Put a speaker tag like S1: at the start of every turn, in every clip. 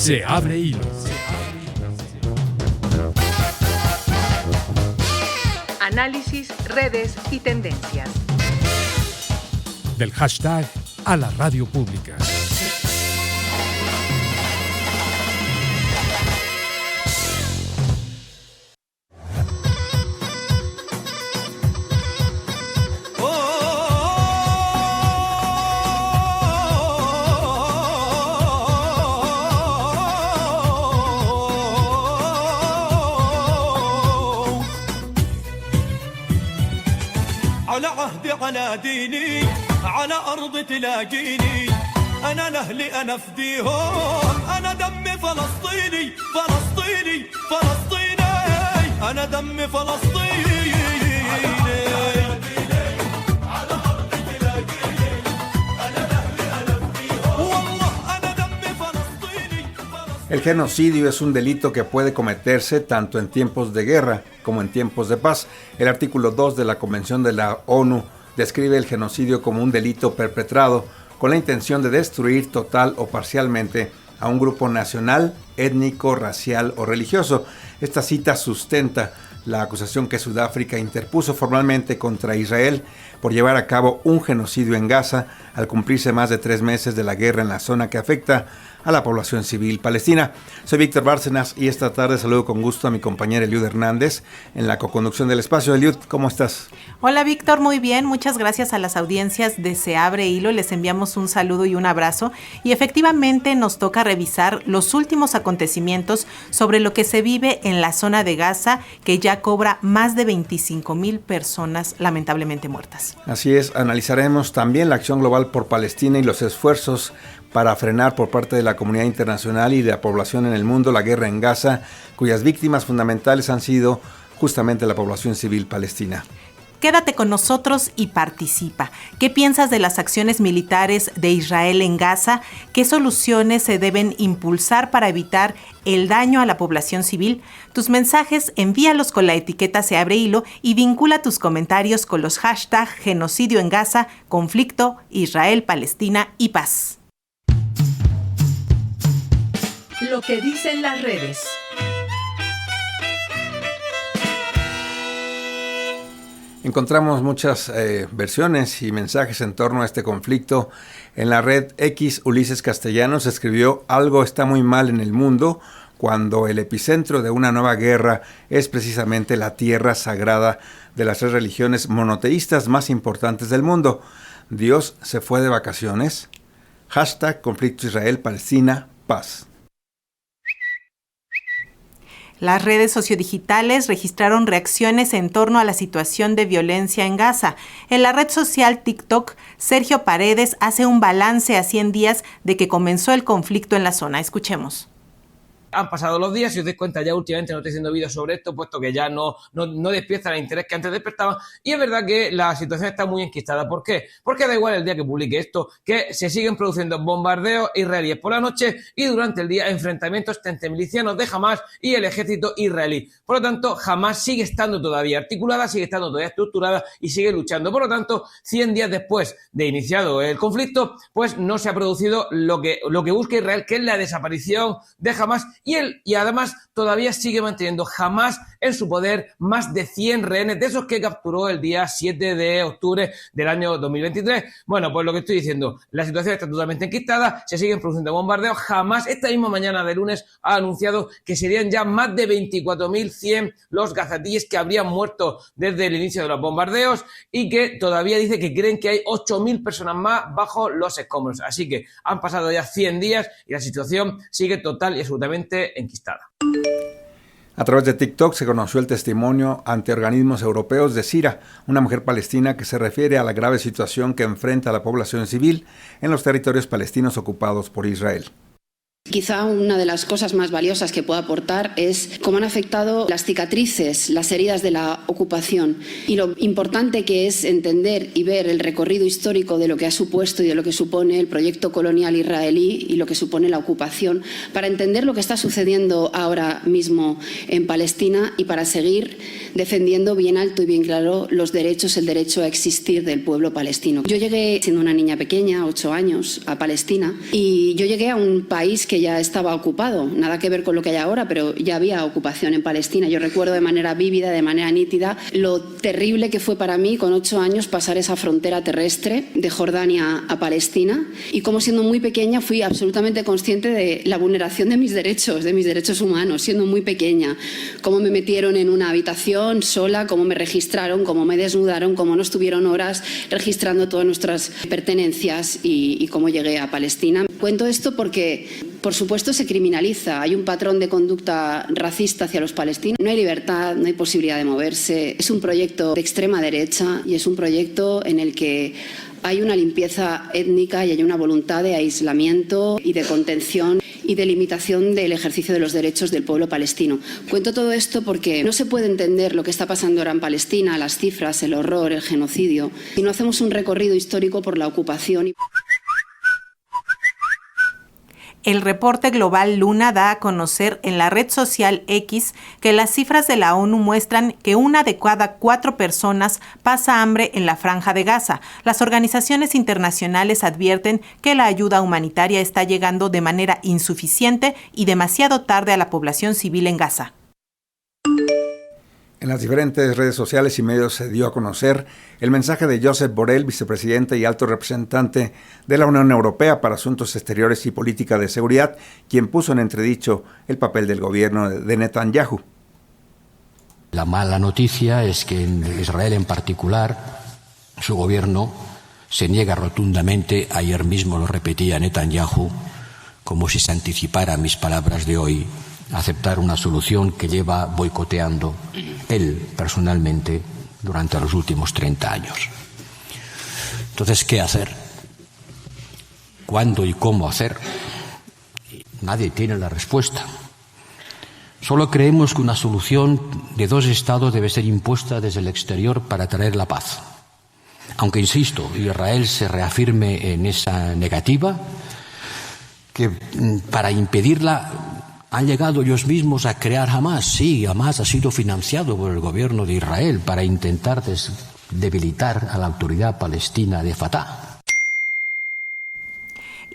S1: Se abre hilo.
S2: Análisis, redes y tendencias.
S1: Del hashtag a la radio pública.
S3: على عهدي على ديني على أرض تلاقيني أنا لأهلي أنا فديهم أنا دمي فلسطيني فلسطيني فلسطيني أنا دمي فلسطيني على أرض تلاقيني أنا لأهلي أنا فديهم والله أنا دمي فلسطيني.
S4: El genocidio es un delito que puede cometerse tanto en tiempos de guerra como en tiempos de paz. El artículo 2 de la Convención de la ONU describe el genocidio como un delito perpetrado con la intención de destruir total o parcialmente a un grupo nacional, étnico, racial o religioso. Esta cita sustenta la acusación que Sudáfrica interpuso formalmente contra Israel por llevar a cabo un genocidio en Gaza al cumplirse más de 3 meses de la guerra en la zona que afecta a la población civil palestina. Soy Víctor Bárcenas y esta tarde saludo con gusto a mi compañera Eliud Hernández en la coconducción del espacio. Eliud, ¿cómo estás?
S5: Hola Víctor, muy bien, muchas gracias a las audiencias de Se Abre Hilo, les enviamos un saludo y un abrazo y efectivamente nos toca revisar los últimos acontecimientos sobre lo que se vive en la zona de Gaza, que ya cobra más de 25,000 personas lamentablemente muertas.
S4: Así es, analizaremos también la acción global por Palestina y los esfuerzos para frenar por parte de la comunidad internacional y de la población en el mundo la guerra en Gaza, cuyas víctimas fundamentales han sido justamente la población civil palestina.
S5: Quédate con nosotros y participa. ¿Qué piensas de las acciones militares de Israel en Gaza? ¿Qué soluciones se deben impulsar para evitar el daño a la población civil? Tus mensajes envíalos con la etiqueta Se Abre Hilo y vincula tus comentarios con los hashtags genocidio en Gaza, conflicto, Israel, Palestina y paz.
S2: Lo que dicen las redes.
S4: Encontramos muchas versiones y mensajes en torno a este conflicto. En la red X, Ulises Castellanos escribió: algo está muy mal en el mundo cuando el epicentro de una nueva guerra es precisamente la tierra sagrada de las 3 religiones monoteístas más importantes del mundo. Dios se fue de vacaciones. Hashtag conflicto Israel-Palestina, paz.
S5: Las redes sociodigitales registraron reacciones en torno a la situación de violencia en Gaza. En la red social TikTok, Sergio Paredes hace un balance a 100 días de que comenzó el conflicto en la zona. Escuchemos.
S6: Han pasado los días, si os dais cuenta ya últimamente no estoy haciendo vídeos sobre esto, puesto que ya no despierta el interés que antes despertaba, y es verdad que la situación está muy enquistada. ¿Por qué? Porque da igual el día que publique esto, que se siguen produciendo bombardeos israelíes por la noche y durante el día enfrentamientos entre milicianos de Hamás y el ejército israelí. Por lo tanto, Hamás sigue estando todavía articulada, sigue estando todavía estructurada y sigue luchando. Por lo tanto, 100 días después de iniciado el conflicto, pues no se ha producido lo que busca Israel, que es la desaparición de Hamás. Y además todavía sigue manteniendo Hamás en su poder más de 100 rehenes de esos que capturó el día 7 de octubre del año 2023. Bueno, pues lo que estoy diciendo, la situación está totalmente enquistada, se siguen produciendo bombardeos. Hamás esta misma mañana de lunes ha anunciado que serían ya más de 24.100 los gazatíes que habrían muerto desde el inicio de los bombardeos y que todavía dice que creen que hay 8.000 personas más bajo los escombros. Así que han pasado ya 100 días y la situación sigue total y absolutamente enquistada.
S4: A través de TikTok se conoció el testimonio ante organismos europeos de Sira, una mujer palestina que se refiere a la grave situación que enfrenta la población civil en los territorios palestinos ocupados por Israel.
S7: Quizá una de las cosas más valiosas que puedo aportar es cómo han afectado las cicatrices, las heridas de la ocupación y lo importante que es entender y ver el recorrido histórico de lo que ha supuesto y de lo que supone el proyecto colonial israelí y lo que supone la ocupación para entender lo que está sucediendo ahora mismo en Palestina y para seguir defendiendo bien alto y bien claro los derechos, el derecho a existir del pueblo palestino. Yo llegué siendo una niña pequeña, 8 años, a Palestina y yo llegué a un país que que ya estaba ocupado, nada que ver con lo que hay ahora, pero ya había ocupación en Palestina. Yo recuerdo de manera vívida, de manera nítida, lo terrible que fue para mí con 8 años pasar esa frontera terrestre de Jordania a Palestina, y cómo siendo muy pequeña fui absolutamente consciente de la vulneración de mis derechos humanos, siendo muy pequeña. Cómo me metieron en una habitación sola, cómo me registraron, cómo me desnudaron, cómo no estuvieron horas registrando todas nuestras pertenencias y cómo llegué a Palestina. Cuento esto porque, por supuesto, se criminaliza. Hay un patrón de conducta racista hacia los palestinos. No hay libertad, no hay posibilidad de moverse. Es un proyecto de extrema derecha y es un proyecto en el que hay una limpieza étnica y hay una voluntad de aislamiento y de contención y de limitación del ejercicio de los derechos del pueblo palestino. Cuento todo esto porque no se puede entender lo que está pasando ahora en Palestina, las cifras, el horror, el genocidio, si no hacemos un recorrido histórico por la ocupación.
S5: El reporte global Luna da a conocer en la red social X que las cifras de la ONU muestran que 1 de cada 4 personas pasa hambre en la Franja de Gaza. Las organizaciones internacionales advierten que la ayuda humanitaria está llegando de manera insuficiente y demasiado tarde a la población civil en Gaza.
S4: En las diferentes redes sociales y medios se dio a conocer el mensaje de Josep Borrell, vicepresidente y alto representante de la Unión Europea para Asuntos Exteriores y Política de Seguridad, quien puso en entredicho el papel del gobierno de Netanyahu.
S8: La mala noticia es que en Israel en particular, su gobierno se niega rotundamente, ayer mismo lo repetía Netanyahu, como si se anticipara a mis palabras de hoy, aceptar una solución que lleva boicoteando él personalmente durante los últimos 30 años. Entonces, ¿qué hacer? ¿Cuándo y cómo hacer? Nadie tiene la respuesta. Solo creemos que una solución de 2 estados debe ser impuesta desde el exterior para traer la paz. Aunque, insisto, Israel se reafirme en esa negativa, que para impedirla han llegado ellos mismos a crear Hamás. Sí, Hamás ha sido financiado por el gobierno de Israel para intentar debilitar a la autoridad palestina de Fatah.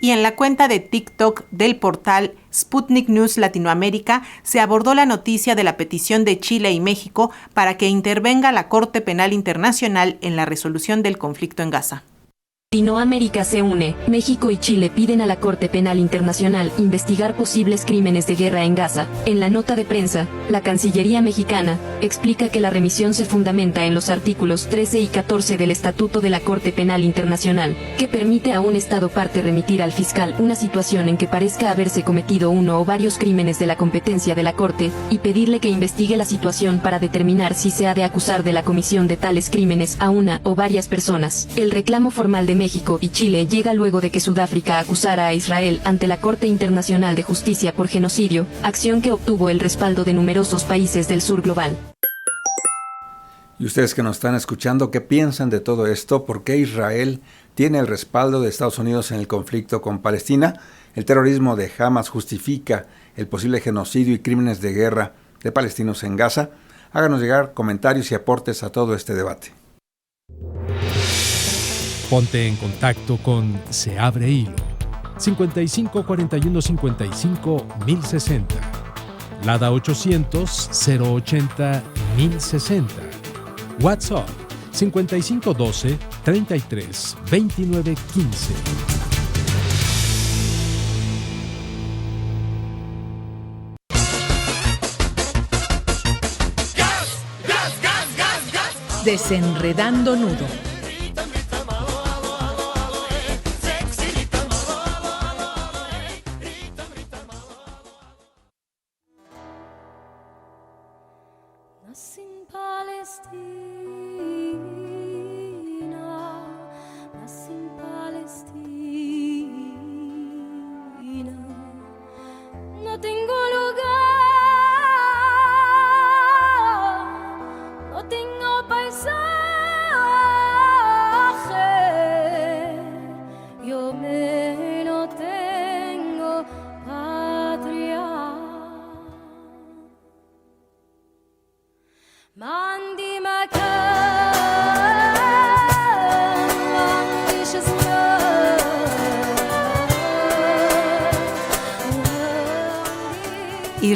S5: Y en la cuenta de TikTok del portal Sputnik News Latinoamérica se abordó la noticia de la petición de Chile y México para que intervenga la Corte Penal Internacional en la resolución del conflicto en Gaza.
S9: Latinoamérica se une. México y Chile piden a la Corte Penal Internacional investigar posibles crímenes de guerra en Gaza. En la nota de prensa, la Cancillería mexicana explica que la remisión se fundamenta en los artículos 13 y 14 del Estatuto de la Corte Penal Internacional, que permite a un Estado parte remitir al fiscal una situación en que parezca haberse cometido uno o varios crímenes de la competencia de la Corte, y pedirle que investigue la situación para determinar si se ha de acusar de la comisión de tales crímenes a una o varias personas. El reclamo formal de México y Chile llega luego de que Sudáfrica acusara a Israel ante la Corte Internacional de Justicia por genocidio, acción que obtuvo el respaldo de numerosos países del sur global.
S4: Y ustedes que nos están escuchando, ¿qué piensan de todo esto? ¿Por qué Israel tiene el respaldo de Estados Unidos en el conflicto con Palestina? ¿El terrorismo de Hamas justifica el posible genocidio y crímenes de guerra de palestinos en Gaza? Háganos llegar comentarios y aportes a todo este debate.
S1: Ponte en contacto con Se Abre Hilo 55 41 55 1060, Lada 800 080 1060, WhatsApp 55 12 33 29 15.
S2: Desenredando nudo.
S10: Nací en Palestina, nací en Palestina. No tengo lugar, no tengo paisaje.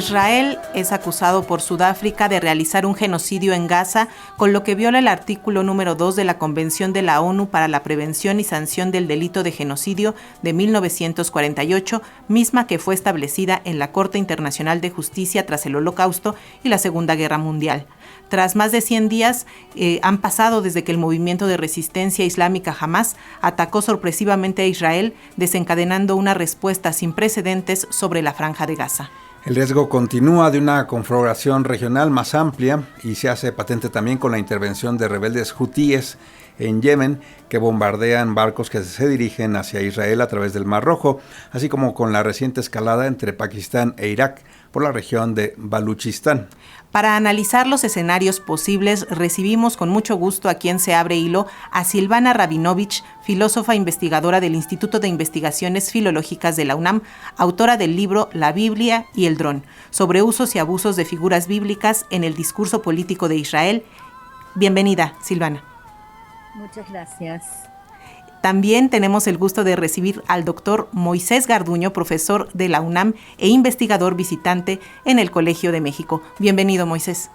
S5: Israel es acusado por Sudáfrica de realizar un genocidio en Gaza, con lo que viola el artículo número 2 de la Convención de la ONU para la Prevención y Sanción del Delito de Genocidio de 1948, misma que fue establecida en la Corte Internacional de Justicia tras el Holocausto y la Segunda Guerra Mundial. Tras más de 100 días han pasado desde que el movimiento de resistencia islámica Hamás atacó sorpresivamente a Israel, desencadenando una respuesta sin precedentes sobre la Franja de Gaza.
S4: El riesgo continúa de una conflagración regional más amplia y se hace patente también con la intervención de rebeldes hutíes en Yemen que bombardean barcos que se dirigen hacia Israel a través del Mar Rojo, así como con la reciente escalada entre Pakistán e Irak por la región de Baluchistán.
S5: Para analizar los escenarios posibles, recibimos con mucho gusto a quien se abre hilo a Silvana Rabinovich, filósofa investigadora del Instituto de Investigaciones Filológicas de la UNAM, autora del libro La Biblia y el Dron, sobre usos y abusos de figuras bíblicas en el discurso político de Israel. Bienvenida, Silvana.
S11: Muchas gracias.
S5: También tenemos el gusto de recibir al doctor Moisés Garduño, profesor de la UNAM e investigador visitante en el Colegio de México. Bienvenido, Moisés.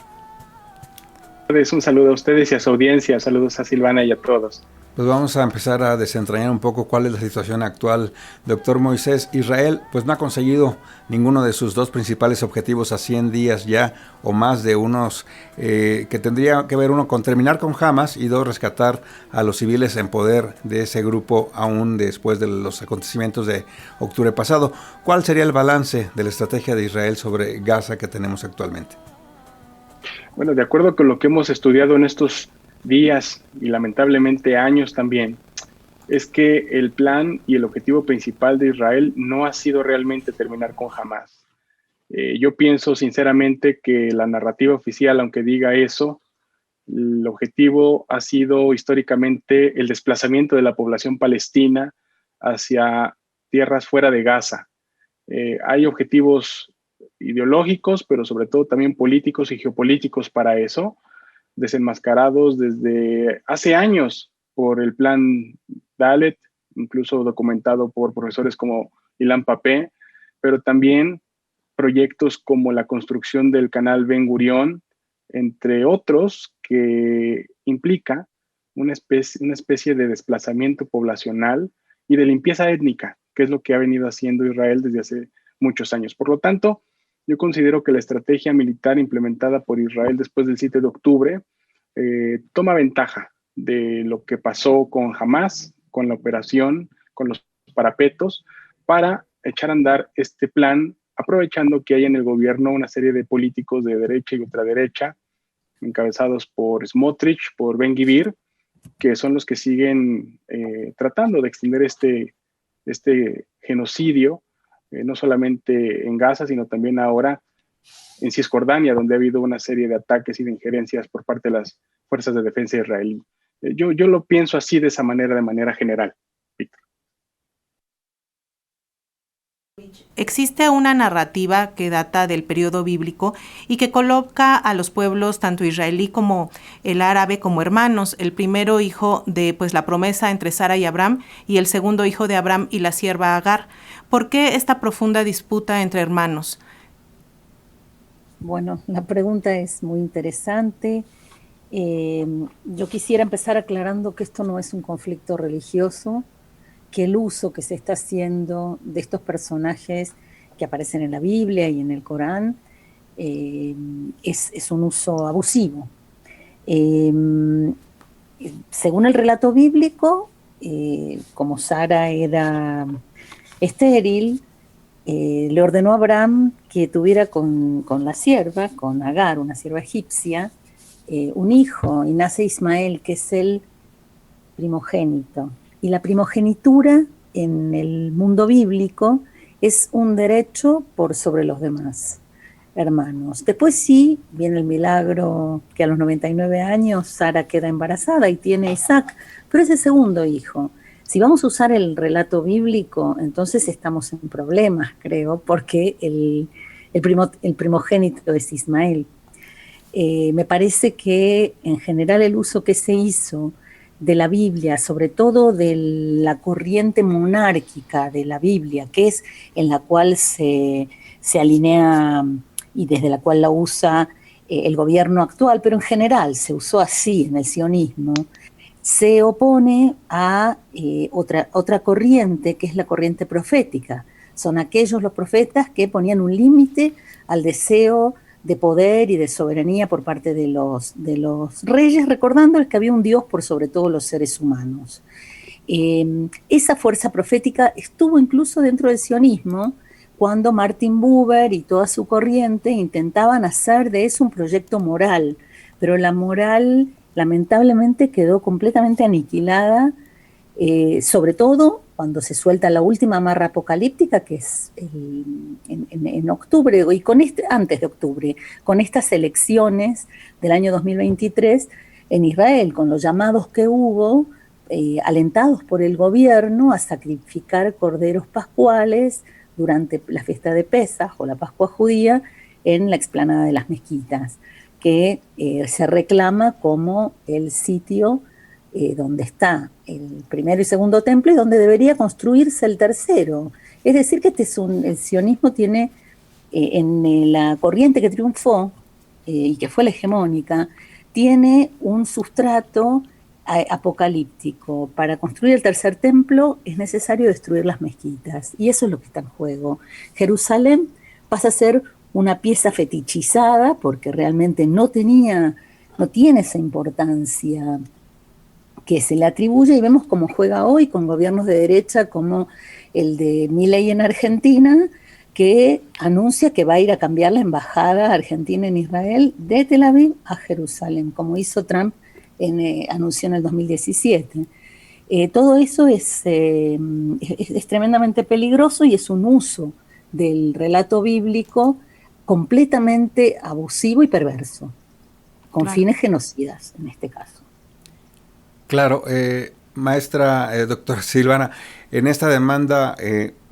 S12: Un saludo a ustedes y a su audiencia. Saludos a Silvana y a todos.
S4: Pues vamos a empezar a desentrañar un poco cuál es la situación actual. Doctor Moisés, Israel pues no ha conseguido ninguno de sus dos principales objetivos a 100 días ya o más de unos que tendría que ver uno con terminar con Hamas y dos, rescatar a los civiles en poder de ese grupo aún después de los acontecimientos de octubre pasado. ¿Cuál sería el balance de la estrategia de Israel sobre Gaza que tenemos actualmente?
S12: Bueno, de acuerdo con lo que hemos estudiado en estos días y lamentablemente años también, es que el plan y el objetivo principal de Israel no ha sido realmente terminar con Hamás. Yo pienso sinceramente que la narrativa oficial, aunque diga eso, el objetivo ha sido históricamente el desplazamiento de la población palestina hacia tierras fuera de Gaza. Hay objetivos ideológicos, pero sobre todo también políticos y geopolíticos para eso, desenmascarados desde hace años por el plan Dalet, incluso documentado por profesores como Ilan Pappé, pero también proyectos como la construcción del canal Ben Gurión, entre otros, que implica una especie de desplazamiento poblacional y de limpieza étnica, que es lo que ha venido haciendo Israel desde hace muchos años. Por lo tanto, yo considero que la estrategia militar implementada por Israel después del 7 de octubre toma ventaja de lo que pasó con Hamás, con la operación, con los parapetos, para echar a andar este plan, aprovechando que hay en el gobierno una serie de políticos de derecha y ultraderecha, encabezados por Smotrich, por Ben Gvir, que son los que siguen tratando de extender este genocidio, no solamente en Gaza, sino también ahora en Cisjordania, donde ha habido una serie de ataques y de injerencias por parte de las fuerzas de defensa israelí. Yo lo pienso así, de esa manera, de manera general. Víctor.
S5: Existe una narrativa que data del periodo bíblico y que coloca a los pueblos, tanto israelí como el árabe, como hermanos. El primero hijo de la promesa entre Sara y Abraham, y el segundo hijo de Abraham y la sierva Agar. ¿Por qué esta profunda disputa entre hermanos?
S11: Bueno, la pregunta es muy interesante. Yo quisiera empezar aclarando que esto no es un conflicto religioso, que el uso que se está haciendo de estos personajes que aparecen en la Biblia y en el Corán es un uso abusivo. Según el relato bíblico, como Sara era estéril, le ordenó a Abraham que tuviera con la sierva, con Agar, una sierva egipcia, un hijo, y nace Ismael, que es el primogénito. Y la primogenitura en el mundo bíblico es un derecho por sobre los demás hermanos. Después sí, viene el milagro que a los 99 años Sara queda embarazada y tiene a Isaac, pero es el segundo hijo. Si vamos a usar el relato bíblico, entonces estamos en problemas, creo, porque el primogénito es Ismael. Me parece que en general el uso que se hizo de la Biblia, sobre todo de la corriente monárquica de la Biblia, que es en la cual se alinea y desde la cual la usa el gobierno actual, pero en general se usó así en el sionismo, se opone a otra corriente, que es la corriente profética. Son aquellos los profetas que ponían un límite al deseo de poder y de soberanía por parte de los reyes, recordándoles que había un Dios por sobre todos los seres humanos. Esa fuerza profética estuvo incluso dentro del sionismo, cuando Martin Buber y toda su corriente intentaban hacer de eso un proyecto moral, pero la moral lamentablemente quedó completamente aniquilada, sobre todo cuando se suelta la última amarra apocalíptica, que es en octubre, y antes de octubre, con estas elecciones del año 2023 en Israel, con los llamados que hubo, alentados por el gobierno a sacrificar corderos pascuales durante la fiesta de Pesaj o la Pascua judía en la explanada de las mezquitas, que se reclama como el sitio donde está el primero y segundo templo y donde debería construirse el tercero. Es decir, que el sionismo tiene, en la corriente que triunfó y que fue la hegemónica, tiene un sustrato apocalíptico. Para construir el tercer templo es necesario destruir las mezquitas, y eso es lo que está en juego. Jerusalén pasa a ser una pieza fetichizada porque realmente no tiene esa importancia que se le atribuye, y vemos cómo juega hoy con gobiernos de derecha como el de Milei en Argentina, que anuncia que va a ir a cambiar la embajada argentina en Israel de Tel Aviv a Jerusalén, como hizo Trump anunció en el 2017. Todo eso es tremendamente peligroso y es un uso del relato bíblico completamente abusivo y perverso, con fines genocidas en este caso.
S4: Claro, maestra, doctora Silvana, en esta demanda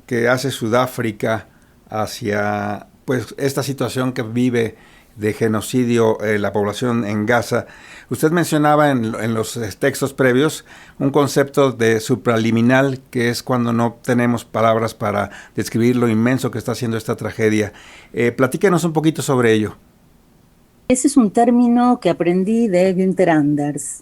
S4: que hace Sudáfrica hacia pues esta situación que vive de genocidio la población en Gaza, usted mencionaba en los textos previos un concepto de supraliminal, que es cuando no tenemos palabras para describir lo inmenso que está haciendo esta tragedia. Platíquenos un poquito sobre ello.
S11: Ese es un término que aprendí de Günther Anders,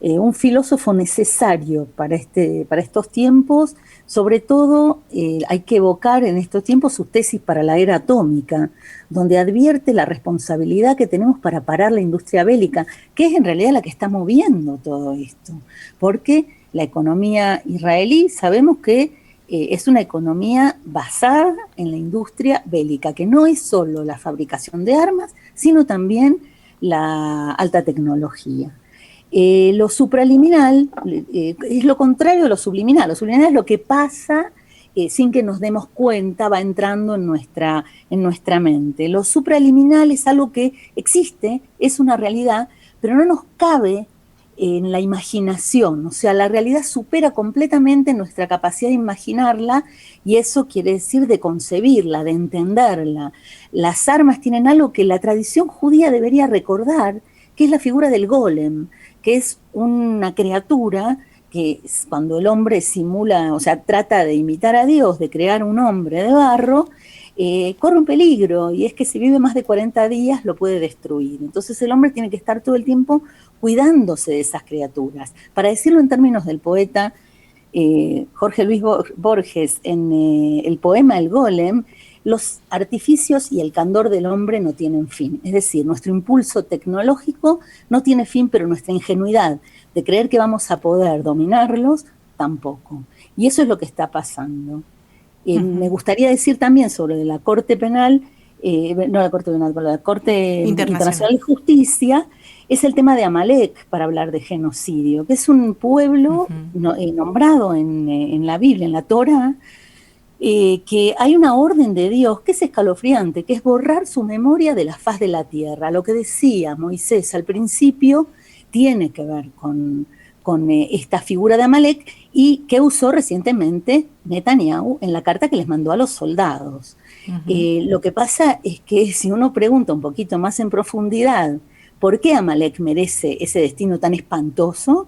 S11: un filósofo necesario para estos tiempos. Sobre todo hay que evocar en estos tiempos su tesis para la era atómica, donde advierte la responsabilidad que tenemos para parar la industria bélica, que es en realidad la que está moviendo todo esto, porque la economía israelí sabemos que es una economía basada en la industria bélica, que no es solo la fabricación de armas, sino también la alta tecnología. Lo supraliminal es lo contrario de lo subliminal. Lo subliminal es lo que pasa sin que nos demos cuenta, va entrando en nuestra mente. Lo supraliminal es algo que existe, es una realidad, pero no nos cabe en la imaginación. O sea, la realidad supera completamente nuestra capacidad de imaginarla, y eso quiere decir de concebirla, de entenderla. Las armas tienen algo que la tradición judía debería recordar, que es la figura del golem, que es una criatura que cuando el hombre simula, o sea, trata de imitar a Dios, de crear un hombre de barro, corre un peligro, y es que si vive más de 40 días lo puede destruir. Entonces el hombre tiene que estar todo el tiempo cuidándose de esas criaturas. Para decirlo en términos del poeta Jorge Luis Borges, en el poema El Golem, los artificios y el candor del hombre no tienen fin. Es decir, nuestro impulso tecnológico no tiene fin, pero nuestra ingenuidad de creer que vamos a poder dominarlos, tampoco. Y eso es lo que está pasando. Me gustaría decir también sobre la Corte Penal, no la Corte Penal, pero la Corte Internacional de Justicia, es el tema de Amalek, para hablar de genocidio, que es un pueblo nombrado en la Biblia, en la Torá, que hay una orden de Dios que es escalofriante, que es borrar su memoria de la faz de la tierra. Lo que decía Moisés al principio tiene que ver con esta figura de Amalek, y que usó recientemente Netanyahu en la carta que les mandó a los soldados. Lo que pasa es que si uno pregunta un poquito más en profundidad por qué Amalek merece ese destino tan espantoso,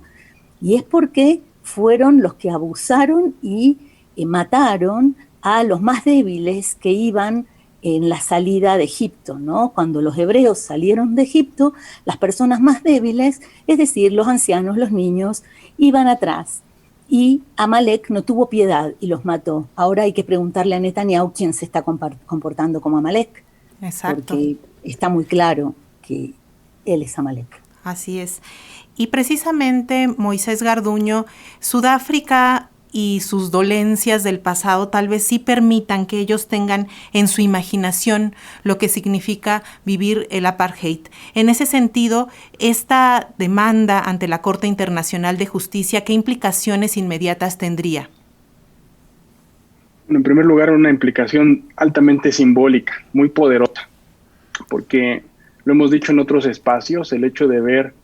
S11: y es porque fueron los que abusaron y mataron a los más débiles que iban en la salida de Egipto, ¿no? Cuando los hebreos salieron de Egipto, las personas más débiles, es decir, los ancianos, los niños, iban atrás. Y Amalek no tuvo piedad y los mató. Ahora hay que preguntarle a Netanyahu quién se está comportando como Amalek.
S5: Exacto.
S11: Porque está muy claro que él es Amalek.
S5: Así es. Y precisamente, Moisés Garduño, Sudáfrica y sus dolencias del pasado tal vez sí permitan que ellos tengan en su imaginación lo que significa vivir el apartheid. En ese sentido, esta demanda ante la Corte Internacional de Justicia, ¿qué implicaciones inmediatas tendría?
S12: Bueno, en primer lugar, una implicación altamente simbólica, muy poderosa, porque lo hemos dicho en otros espacios, el hecho de ver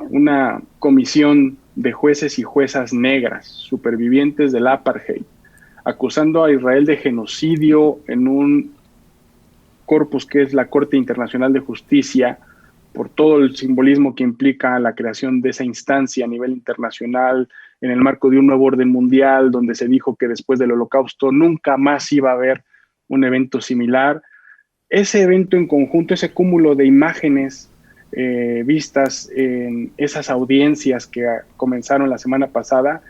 S12: una comisión de jueces y juezas negras, supervivientes del apartheid, acusando a Israel de genocidio en un corpus que es la Corte Internacional de Justicia, por todo el simbolismo que implica la creación de esa instancia a nivel internacional, en el marco de un nuevo orden mundial, donde se dijo que después del Holocausto nunca más iba a haber un evento similar. Ese evento en conjunto, ese cúmulo de imágenes vistas en esas audiencias que comenzaron la semana pasada,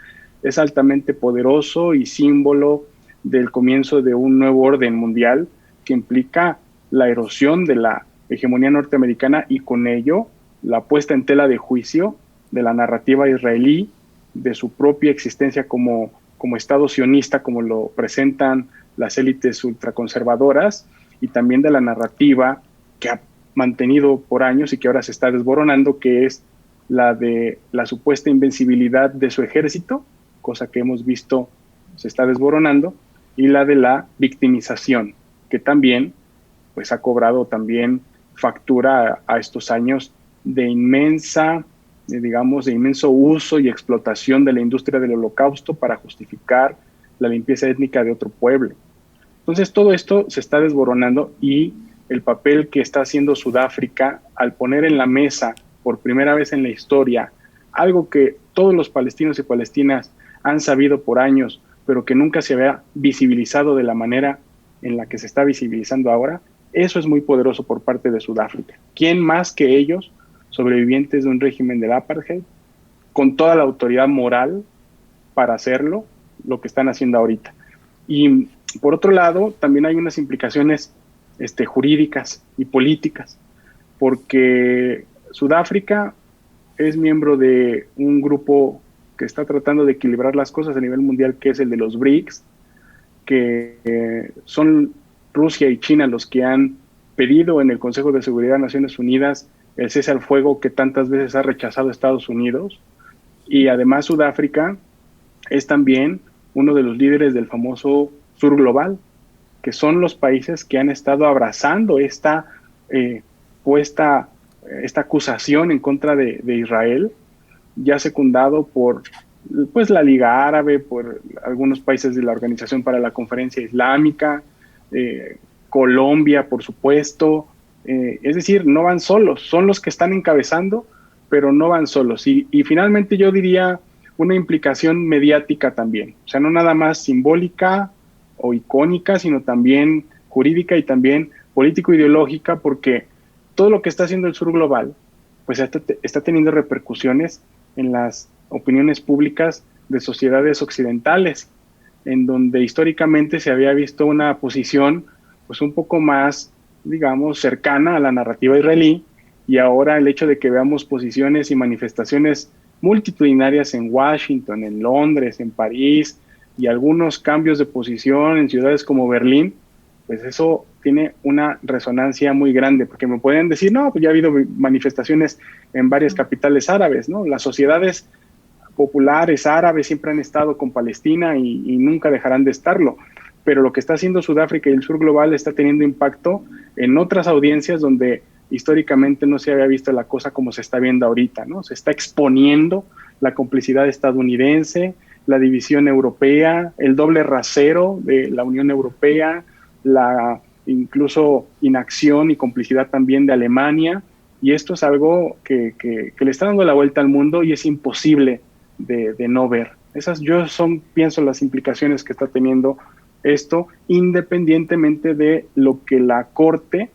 S12: es altamente poderoso y símbolo del comienzo de un nuevo orden mundial que implica la erosión de la hegemonía norteamericana y con ello la puesta en tela de juicio de la narrativa israelí, de su propia existencia como Estado sionista, como lo presentan las élites ultraconservadoras, y también de la narrativa que ha mantenido por años y que ahora se está desboronando, que es la de la supuesta invencibilidad de su ejército, cosa que hemos visto se está desboronando, y la de la victimización, que también pues ha cobrado también factura a estos años de inmenso uso y explotación de la industria del Holocausto para justificar la limpieza étnica de otro pueblo. Entonces todo esto se está desboronando, y el papel que está haciendo Sudáfrica al poner en la mesa por primera vez en la historia algo que todos los palestinos y palestinas han sabido por años, pero que nunca se había visibilizado de la manera en la que se está visibilizando ahora, eso es muy poderoso por parte de Sudáfrica. ¿Quién más que ellos, sobrevivientes de un régimen del apartheid, con toda la autoridad moral para hacerlo, lo que están haciendo ahorita? Y por otro lado, también hay unas implicaciones jurídicas y políticas, porque Sudáfrica es miembro de un grupo que está tratando de equilibrar las cosas a nivel mundial, que es el de los BRICS, que son Rusia y China los que han pedido en el Consejo de Seguridad de Naciones Unidas el cese al fuego que tantas veces ha rechazado Estados Unidos. Y además Sudáfrica es también uno de los líderes del famoso Sur Global, que son los países que han estado abrazando esta acusación en contra de Israel, ya secundado por la Liga Árabe, por algunos países de la Organización para la Conferencia Islámica, Colombia, por supuesto. Es decir, no van solos, son los que están encabezando, pero no van solos. Y finalmente yo diría una implicación mediática también, o sea, no nada más simbólica o icónica, sino también jurídica y también político-ideológica, porque todo lo que está haciendo el Sur Global pues está teniendo repercusiones en las opiniones públicas de sociedades occidentales, en donde históricamente se había visto una posición pues un poco más, digamos, cercana a la narrativa israelí, y ahora el hecho de que veamos posiciones y manifestaciones multitudinarias en Washington, en Londres, en París, y algunos cambios de posición en ciudades como Berlín, pues eso tiene una resonancia muy grande, porque me pueden decir, no, pues ya ha habido manifestaciones en varias capitales árabes, ¿no? Las sociedades populares árabes siempre han estado con Palestina y nunca dejarán de estarlo, pero lo que está haciendo Sudáfrica y el Sur Global está teniendo impacto en otras audiencias donde históricamente no se había visto la cosa como se está viendo ahorita, ¿no? Se está exponiendo la complicidad estadounidense, la división europea, el doble rasero de la Unión Europea, la incluso inacción y complicidad también de Alemania, y esto es algo que le está dando la vuelta al mundo y es imposible de no ver. Esas pienso las implicaciones que está teniendo Esto independientemente de lo que la Corte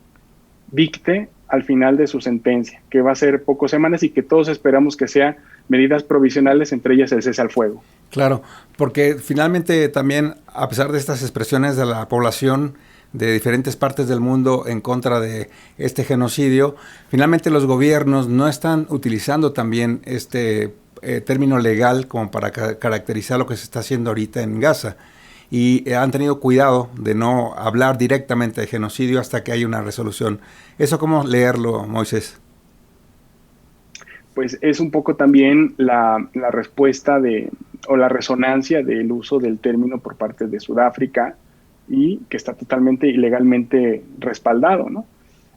S12: dicte al final de su sentencia, que va a ser pocas semanas y que todos esperamos que sean medidas provisionales, entre ellas el cese al fuego.
S4: Claro, porque finalmente también, a pesar de estas expresiones de la población de diferentes partes del mundo en contra de este genocidio, finalmente los gobiernos no están utilizando también este término legal como para caracterizar lo que se está haciendo ahorita en Gaza. Y han tenido cuidado de no hablar directamente de genocidio hasta que haya una resolución. ¿Eso cómo leerlo, Moisés?
S12: Pues es un poco también la respuesta o la resonancia del uso del término por parte de Sudáfrica, y que está totalmente ilegalmente respaldado, ¿no?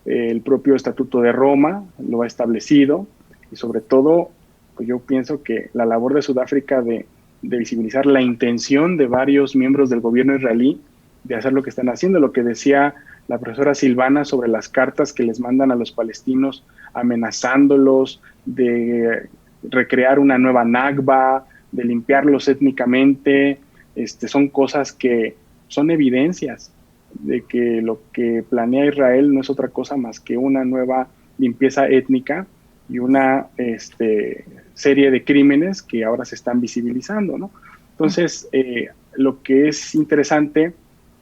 S12: El propio Estatuto de Roma lo ha establecido, y sobre todo, pues yo pienso que la labor de Sudáfrica de visibilizar la intención de varios miembros del gobierno israelí de hacer lo que están haciendo, lo que decía la profesora Silvana sobre las cartas que les mandan a los palestinos amenazándolos de recrear una nueva Nakba, de limpiarlos étnicamente. Son cosas que son evidencias de que lo que planea Israel no es otra cosa más que una nueva limpieza étnica y una serie de crímenes que ahora se están visibilizando, ¿no? Entonces, lo que es interesante,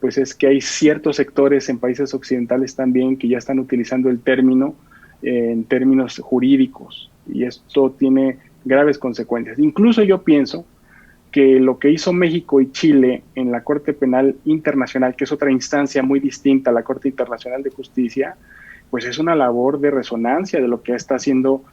S12: pues es que hay ciertos sectores en países occidentales también que ya están utilizando el término en términos jurídicos, y esto tiene graves consecuencias. Incluso yo pienso que lo que hizo México y Chile en la Corte Penal Internacional, que es otra instancia muy distinta a la Corte Internacional de Justicia, pues es una labor de resonancia de lo que está haciendo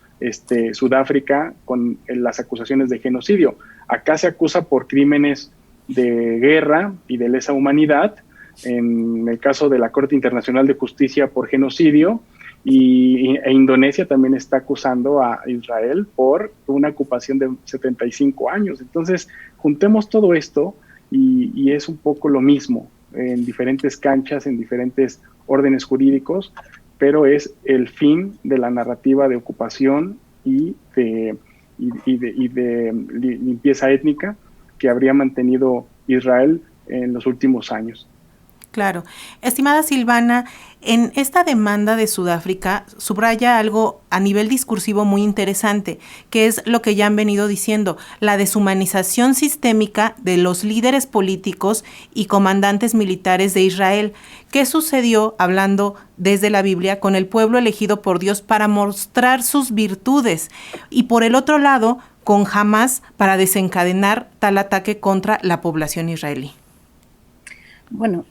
S12: Sudáfrica con las acusaciones de genocidio. Acá se acusa por crímenes de guerra y de lesa humanidad, en el caso de la Corte Internacional de Justicia por genocidio, e Indonesia también está acusando a Israel por una ocupación de 75 años. Entonces, juntemos todo esto y es un poco lo mismo en diferentes canchas, en diferentes órdenes jurídicos, pero es el fin de la narrativa de ocupación y de limpieza étnica que habría mantenido Israel en los últimos años.
S5: Claro. Estimada Silvana, en esta demanda de Sudáfrica subraya algo a nivel discursivo muy interesante, que es lo que ya han venido diciendo, la deshumanización sistémica de los líderes políticos y comandantes militares de Israel. ¿Qué sucedió, hablando desde la Biblia, con el pueblo elegido por Dios para mostrar sus virtudes? Y por el otro lado, con Hamás para desencadenar tal ataque contra la población israelí.
S11: Bueno,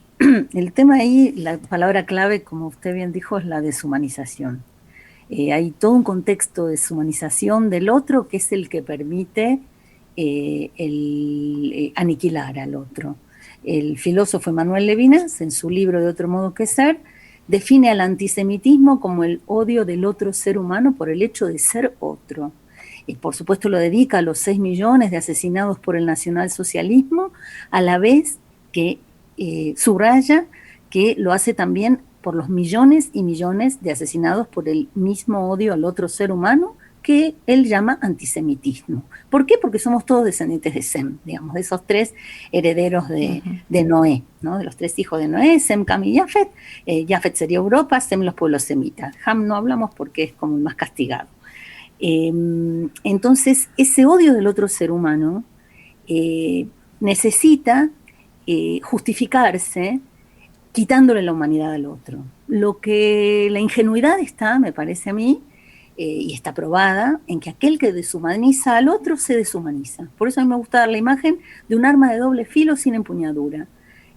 S11: el tema ahí, la palabra clave, como usted bien dijo, es la deshumanización. Hay todo un contexto de deshumanización del otro que es el que permite aniquilar al otro. El filósofo Emmanuel Levinas, en su libro De otro modo que ser, define al antisemitismo como el odio del otro ser humano por el hecho de ser otro. Y por supuesto lo dedica a los 6 millones de asesinados por el nacionalsocialismo, a la vez que subraya que lo hace también por los millones y millones de asesinados por el mismo odio al otro ser humano que él llama antisemitismo. ¿Por qué? Porque somos todos descendientes de Sem, digamos, de esos 3 herederos de Noé, ¿no? De los 3 hijos de Noé, Sem, Cam y Jafet. Jafet sería Europa, Sem los pueblos semitas. Ham no hablamos porque es como el más castigado. Entonces, ese odio del otro ser humano necesita justificarse quitándole la humanidad al otro. Lo que la ingenuidad está, me parece a mí, y está probada, en que aquel que deshumaniza al otro se deshumaniza. Por eso a mí me gusta dar la imagen de un arma de doble filo sin empuñadura.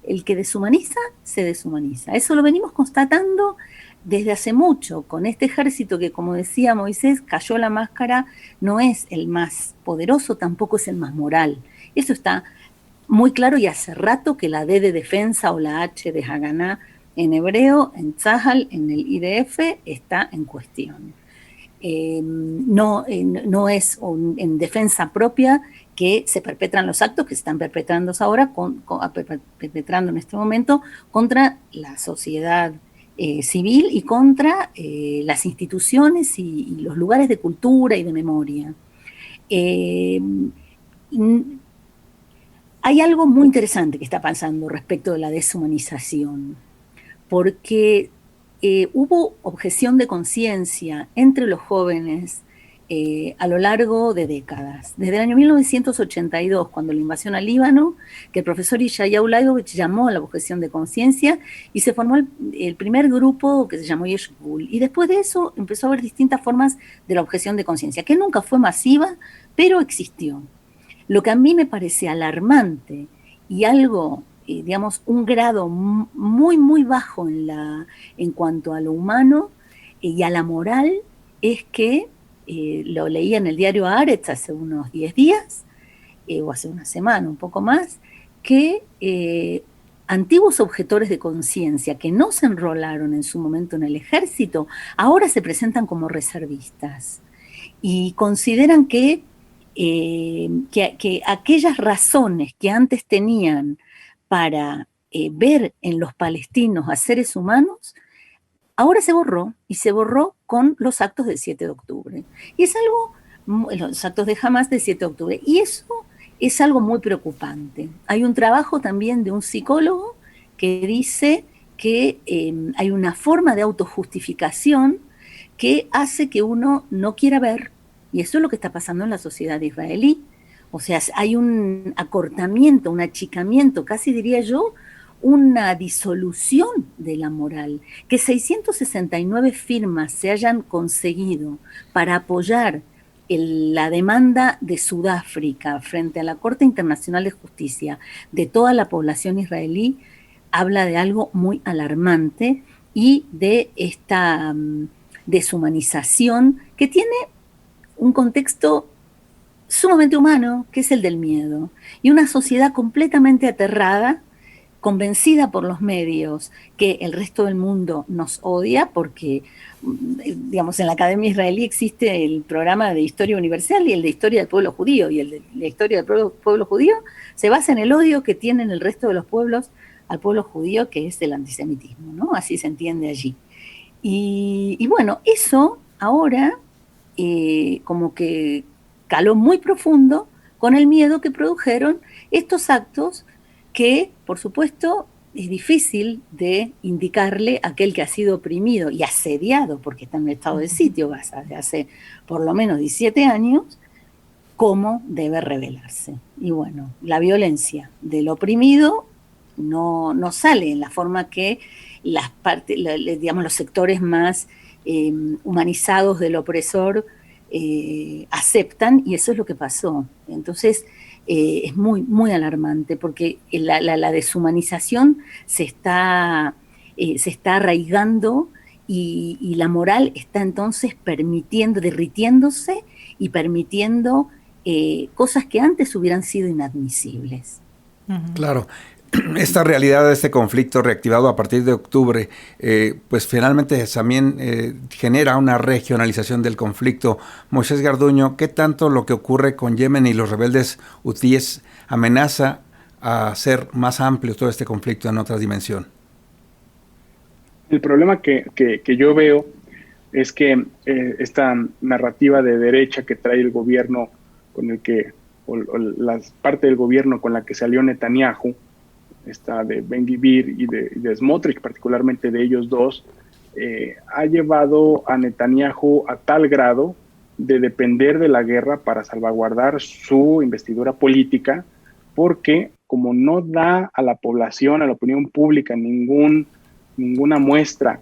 S11: El que deshumaniza, se deshumaniza. Eso lo venimos constatando desde hace mucho, con este ejército que, como decía Moisés, cayó la máscara, no es el más poderoso, tampoco es el más moral. Eso está muy claro, y hace rato que la D de defensa o la H de Haganá en hebreo, en Tzahal, en el IDF, está en cuestión. No es en defensa propia que se perpetran los actos que se están perpetrando ahora, perpetrando en este momento contra la sociedad civil y contra las instituciones y los lugares de cultura y de memoria. Hay algo muy interesante que está pasando respecto de la deshumanización, porque hubo objeción de conciencia entre los jóvenes a lo largo de décadas. Desde el año 1982, cuando la invasión al Líbano, que el profesor Yeshayahu Leibovich llamó a la objeción de conciencia y se formó el primer grupo que se llamó Yeshugul. Y después de eso empezó a haber distintas formas de la objeción de conciencia, que nunca fue masiva, pero existió. Lo que a mí me parece alarmante y algo, digamos, un grado muy, muy bajo en cuanto a lo humano y a la moral, es que, lo leía en el diario Haaretz hace unos 10 días, o hace una semana, un poco más, que antiguos objetores de conciencia que no se enrolaron en su momento en el ejército, ahora se presentan como reservistas y consideran que aquellas razones que antes tenían para ver en los palestinos a seres humanos, ahora se borró, y se borró con los actos del 7 de octubre. Y es algo, los actos de Hamás del 7 de octubre, y eso es algo muy preocupante. Hay un trabajo también de un psicólogo que dice que hay una forma de autojustificación que hace que uno no quiera ver, y eso es lo que está pasando en la sociedad israelí. O sea, hay un acortamiento, un achicamiento, casi diría yo, una disolución de la moral. Que 669 firmas se hayan conseguido para apoyar la demanda de Sudáfrica frente a la Corte Internacional de Justicia de toda la población israelí, habla de algo muy alarmante y de esta deshumanización que tiene un contexto sumamente humano, que es el del miedo, y una sociedad completamente aterrada, convencida por los medios que el resto del mundo nos odia, porque, digamos, en la Academia Israelí existe el programa de Historia Universal y el de Historia del Pueblo Judío, y el de la Historia del Pueblo Judío se basa en el odio que tienen el resto de los pueblos al pueblo judío, que es el antisemitismo, ¿no? Así se entiende allí. Y bueno, eso ahora como que caló muy profundo con el miedo que produjeron estos actos que, por supuesto, es difícil de indicarle a aquel que ha sido oprimido y asediado, porque está en estado de sitio Gaza desde hace por lo menos 17 años, cómo debe rebelarse. Y bueno, la violencia del oprimido no sale en la forma que digamos, los sectores más humanizados del opresor aceptan, y eso es lo que pasó. Entonces es muy, muy alarmante, porque la deshumanización se está arraigando y la moral está entonces derritiéndose y permitiendo cosas que antes hubieran sido inadmisibles.
S4: Claro. Esta realidad de este conflicto reactivado a partir de octubre, pues finalmente también genera una regionalización del conflicto. Moisés Garduño, ¿qué tanto lo que ocurre con Yemen y los rebeldes hutíes amenaza a hacer más amplio todo este conflicto en otra dimensión?
S12: El problema que yo veo es que esta narrativa de derecha que trae el gobierno con el que, o la parte del gobierno con la que salió Netanyahu, esta de Ben-Gvir y de Smotrich, particularmente de ellos dos, ha llevado a Netanyahu a tal grado de depender de la guerra para salvaguardar su investidura política, porque como no da a la población, a la opinión pública, ninguna muestra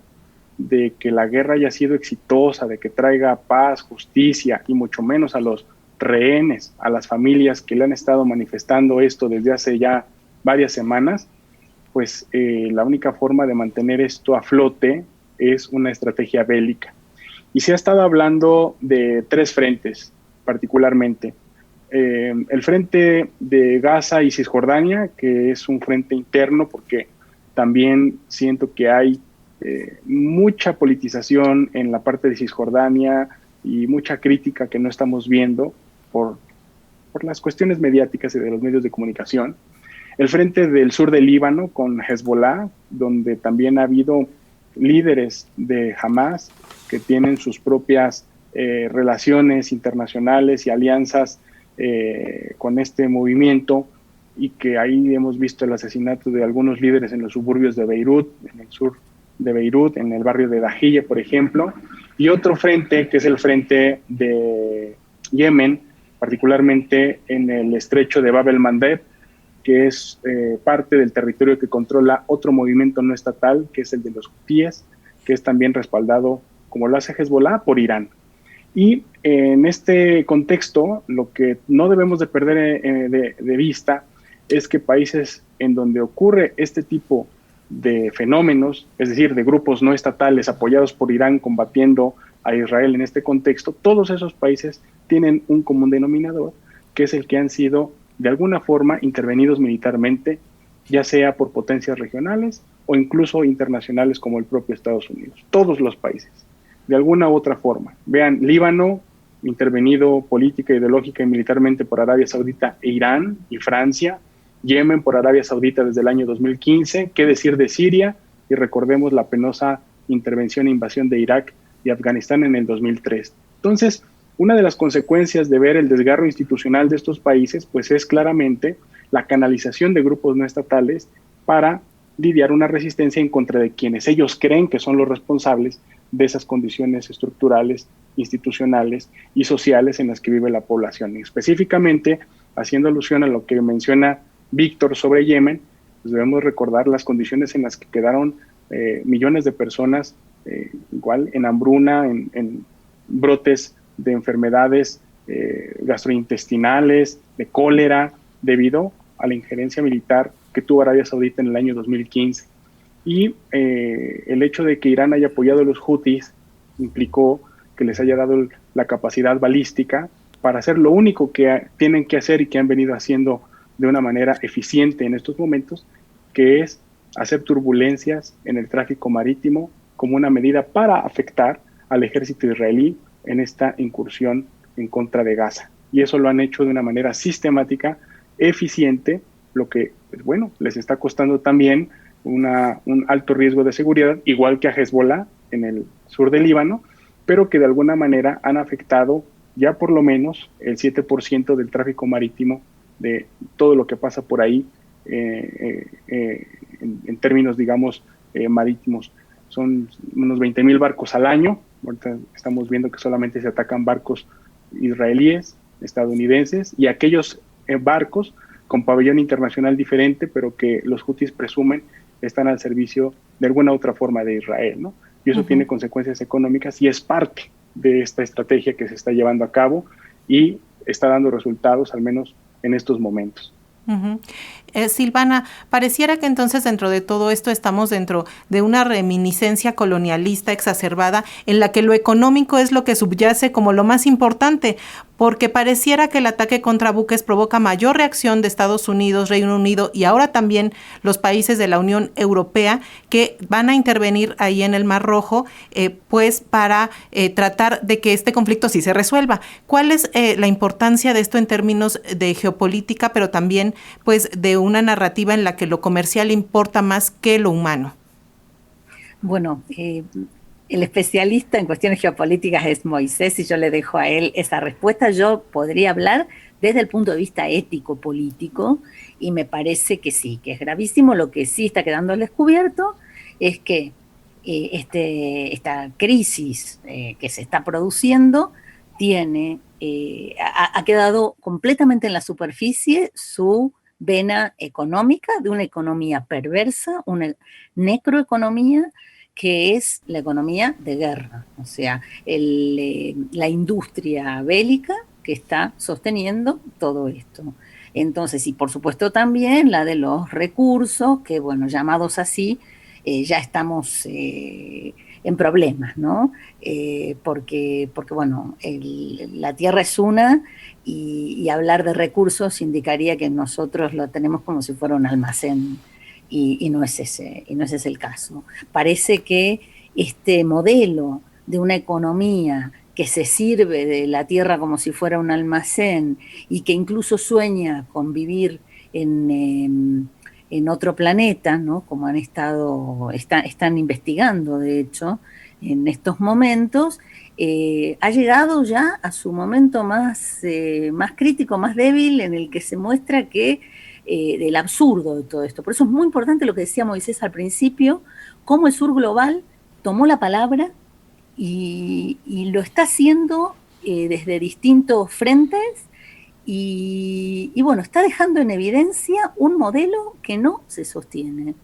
S12: de que la guerra haya sido exitosa, de que traiga paz, justicia, y mucho menos a los rehenes, a las familias que le han estado manifestando esto desde hace ya varias semanas, pues la única forma de mantener esto a flote es una estrategia bélica. Y se ha estado hablando de 3 frentes, particularmente. El frente de Gaza y Cisjordania, que es un frente interno, porque también siento que hay mucha politización en la parte de Cisjordania y mucha crítica que no estamos viendo por las cuestiones mediáticas y de los medios de comunicación. El frente del sur del Líbano con Hezbollah, donde también ha habido líderes de Hamás que tienen sus propias relaciones internacionales y alianzas con este movimiento, y que ahí hemos visto el asesinato de algunos líderes en los suburbios de Beirut, en el sur de Beirut, en el barrio de Dahiyeh, por ejemplo, y otro frente que es el frente de Yemen, particularmente en el estrecho de Bab el-Mandeb, que es parte del territorio que controla otro movimiento no estatal, que es el de los hutíes, que es también respaldado, como lo hace Hezbollah, por Irán. Y en este contexto, lo que no debemos de perder de vista es que países en donde ocurre este tipo de fenómenos, es decir, de grupos no estatales apoyados por Irán combatiendo a Israel en este contexto, todos esos países tienen un común denominador, que es el que han sido de alguna forma intervenidos militarmente, ya sea por potencias regionales o incluso internacionales como el propio Estados Unidos. Todos los países, de alguna u otra forma. Vean, Líbano, intervenido política, ideológica y militarmente por Arabia Saudita e Irán y Francia. Yemen por Arabia Saudita desde el año 2015. ¿Qué decir de Siria? Y recordemos la penosa intervención e invasión de Irak y Afganistán en el 2003. Entonces, una de las consecuencias de ver el desgarro institucional de estos países, pues es claramente la canalización de grupos no estatales para lidiar una resistencia en contra de quienes ellos creen que son los responsables de esas condiciones estructurales, institucionales y sociales en las que vive la población. Y específicamente, haciendo alusión a lo que menciona Víctor sobre Yemen, pues debemos recordar las condiciones en las que quedaron millones de personas, igual en hambruna, en brotes de enfermedades gastrointestinales, de cólera, debido a la injerencia militar que tuvo Arabia Saudita en el año 2015. Y el hecho de que Irán haya apoyado a los hutis implicó que les haya dado la capacidad balística para hacer lo único que tienen que hacer y que han venido haciendo de una manera eficiente en estos momentos, que es hacer turbulencias en el tráfico marítimo como una medida para afectar al ejército israelí en esta incursión en contra de Gaza. Y eso lo han hecho de una manera sistemática, eficiente, lo que, pues bueno, les está costando también un alto riesgo de seguridad, igual que a Hezbollah en el sur del Líbano, pero que de alguna manera han afectado ya por lo menos el 7% del tráfico marítimo de todo lo que pasa por ahí en términos, digamos, marítimos. Son unos 20,000 barcos al año. Ahorita estamos viendo que solamente se atacan barcos israelíes, estadounidenses, y aquellos barcos con pabellón internacional diferente, pero que los hutis presumen están al servicio de alguna otra forma de Israel, ¿no? Y eso tiene consecuencias económicas y es parte de esta estrategia que se está llevando a cabo y está dando resultados, al menos en estos momentos.
S5: Silvana, pareciera que entonces dentro de todo esto estamos dentro de una reminiscencia colonialista exacerbada en la que lo económico es lo que subyace como lo más importante, porque pareciera que el ataque contra buques provoca mayor reacción de Estados Unidos, Reino Unido y ahora también los países de la Unión Europea que van a intervenir ahí en el Mar Rojo, pues para tratar de que este conflicto sí se resuelva. ¿Cuál es la importancia de esto en términos de geopolítica, pero también pues de una narrativa en la que lo comercial importa más que lo humano?
S11: Bueno, el especialista en cuestiones geopolíticas es Moisés y yo le dejo a él esa respuesta. Yo podría hablar desde el punto de vista ético-político y me parece que sí, que es gravísimo. Lo que sí está quedando al descubierto es que esta crisis que se está produciendo ha quedado completamente en la superficie su vena económica, de una economía perversa, una necroeconomía que es la economía de guerra, o sea, la industria bélica que está sosteniendo todo esto. Entonces, y por supuesto también la de los recursos, que bueno, llamados así, ya estamos en problemas, ¿no? Porque bueno, la tierra es una y hablar de recursos indicaría que nosotros lo tenemos como si fuera un almacén y no es ese el caso. Parece que este modelo de una economía que se sirve de la tierra como si fuera un almacén y que incluso sueña con vivir en otro planeta, ¿no? Como están investigando, de hecho, en estos momentos, ha llegado ya a su momento más crítico, más débil, en el que se muestra que del absurdo de todo esto. Por eso es muy importante lo que decía Moisés al principio, cómo el sur global tomó la palabra y lo está haciendo desde distintos frentes y bueno, está dejando en evidencia un modelo que no se sostiene.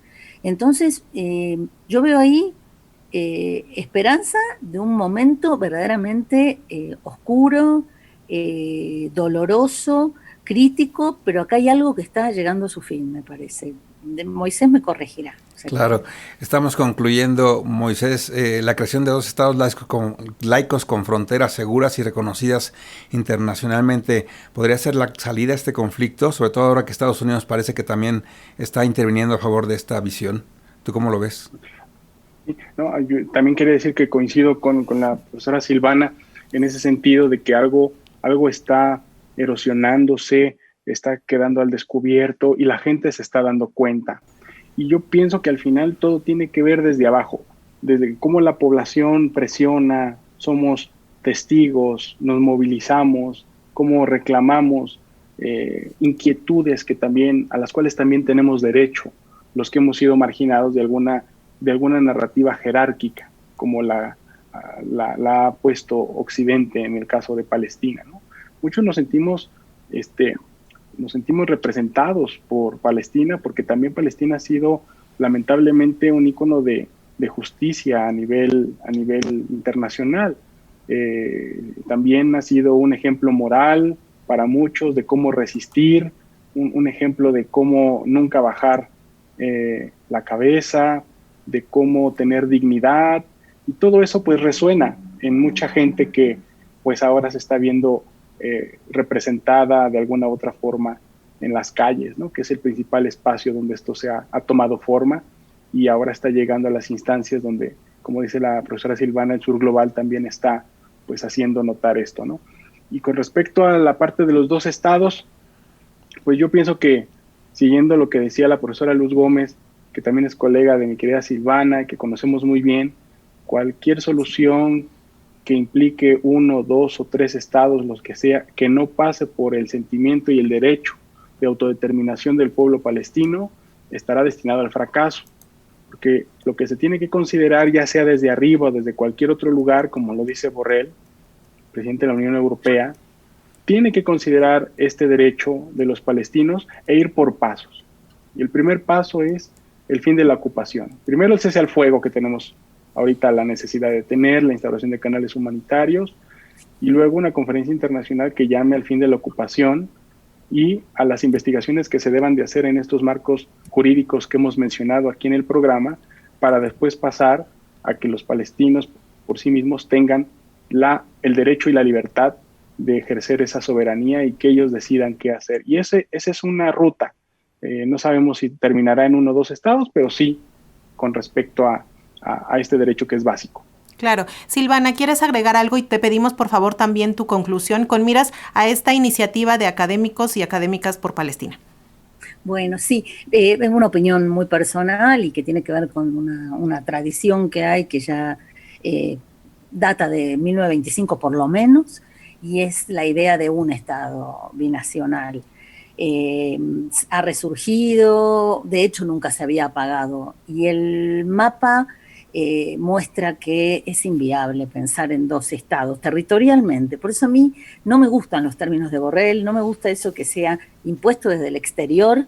S11: Entonces, yo veo ahí esperanza de un momento verdaderamente oscuro, doloroso, crítico, pero acá hay algo que está llegando a su fin, me parece. Moisés me corregirá.
S4: Claro, estamos concluyendo, Moisés, la creación de 2 estados laicos con fronteras seguras y reconocidas internacionalmente podría ser la salida a este conflicto, sobre todo ahora que Estados Unidos parece que también está interviniendo a favor de esta visión. ¿Tú cómo lo ves?
S12: No, yo también quería decir que coincido con la profesora Silvana en ese sentido de que algo está erosionándose, está quedando al descubierto y la gente se está dando cuenta. Y yo pienso que al final todo tiene que ver desde abajo, desde cómo la población presiona, somos testigos, nos movilizamos, cómo reclamamos inquietudes a las cuales también tenemos derecho, los que hemos sido marginados de alguna narrativa jerárquica, como la ha puesto Occidente en el caso de Palestina, ¿no? Muchos nos sentimos representados por Palestina, porque también Palestina ha sido lamentablemente un ícono de justicia a nivel internacional. También ha sido un ejemplo moral para muchos de cómo resistir, un ejemplo de cómo nunca bajar la cabeza, de cómo tener dignidad, y todo eso pues resuena en mucha gente que pues ahora se está viendo representada de alguna u otra forma en las calles, ¿no? Que es el principal espacio donde esto ha tomado forma, y ahora está llegando a las instancias donde, como dice la profesora Silvana, el sur global también está pues haciendo notar esto, ¿no? Y con respecto a la parte de los 2 estados, pues yo pienso que, siguiendo lo que decía la profesora Luz Gómez, que también es colega de mi querida Silvana, que conocemos muy bien, cualquier solución que implique 1, 2 o 3 estados, los que sea, que no pase por el sentimiento y el derecho de autodeterminación del pueblo palestino, estará destinado al fracaso. Porque lo que se tiene que considerar, ya sea desde arriba o desde cualquier otro lugar, como lo dice Borrell, presidente de la Unión Europea, tiene que considerar este derecho de los palestinos e ir por pasos. Y el primer paso es el fin de la ocupación. Primero el cese al fuego, que tenemos ahorita la necesidad de tener, la instalación de canales humanitarios, y luego una conferencia internacional que llame al fin de la ocupación y a las investigaciones que se deban de hacer en estos marcos jurídicos que hemos mencionado aquí en el programa, para después pasar a que los palestinos por sí mismos tengan el derecho y la libertad de ejercer esa soberanía y que ellos decidan qué hacer. Y esa es una ruta. No sabemos si terminará en 1 o 2 estados, pero sí con respecto a este derecho que es básico.
S5: Claro. Silvana, ¿quieres agregar algo? Y te pedimos, por favor, también tu conclusión con miras a esta iniciativa de académicos y académicas por Palestina.
S11: Bueno, sí, es una opinión muy personal y que tiene que ver con una tradición que hay que ya data de 1925 por lo menos, y es la idea de un Estado binacional. Ha resurgido, de hecho nunca se había apagado, y el mapa muestra que es inviable pensar en 2 estados territorialmente. Por eso a mí no me gustan los términos de Borrell, no me gusta eso que sea impuesto desde el exterior.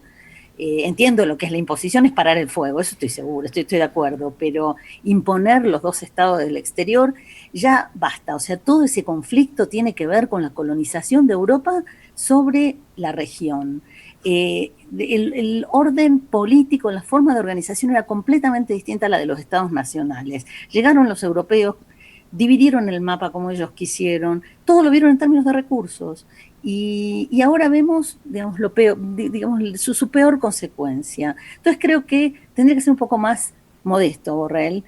S11: Entiendo lo que es la imposición, es parar el fuego, eso estoy seguro, estoy de acuerdo, pero imponer los 2 estados del exterior ya basta. O sea, todo ese conflicto tiene que ver con la colonización de Europa sobre la región. El orden político, la forma de organización era completamente distinta a la de los estados nacionales. Llegaron los europeos, dividieron el mapa como ellos quisieron, todo lo vieron en términos de recursos, y ahora vemos, digamos, lo peor, digamos, su peor consecuencia. Entonces creo que tendría que ser un poco más modesto, Borrell.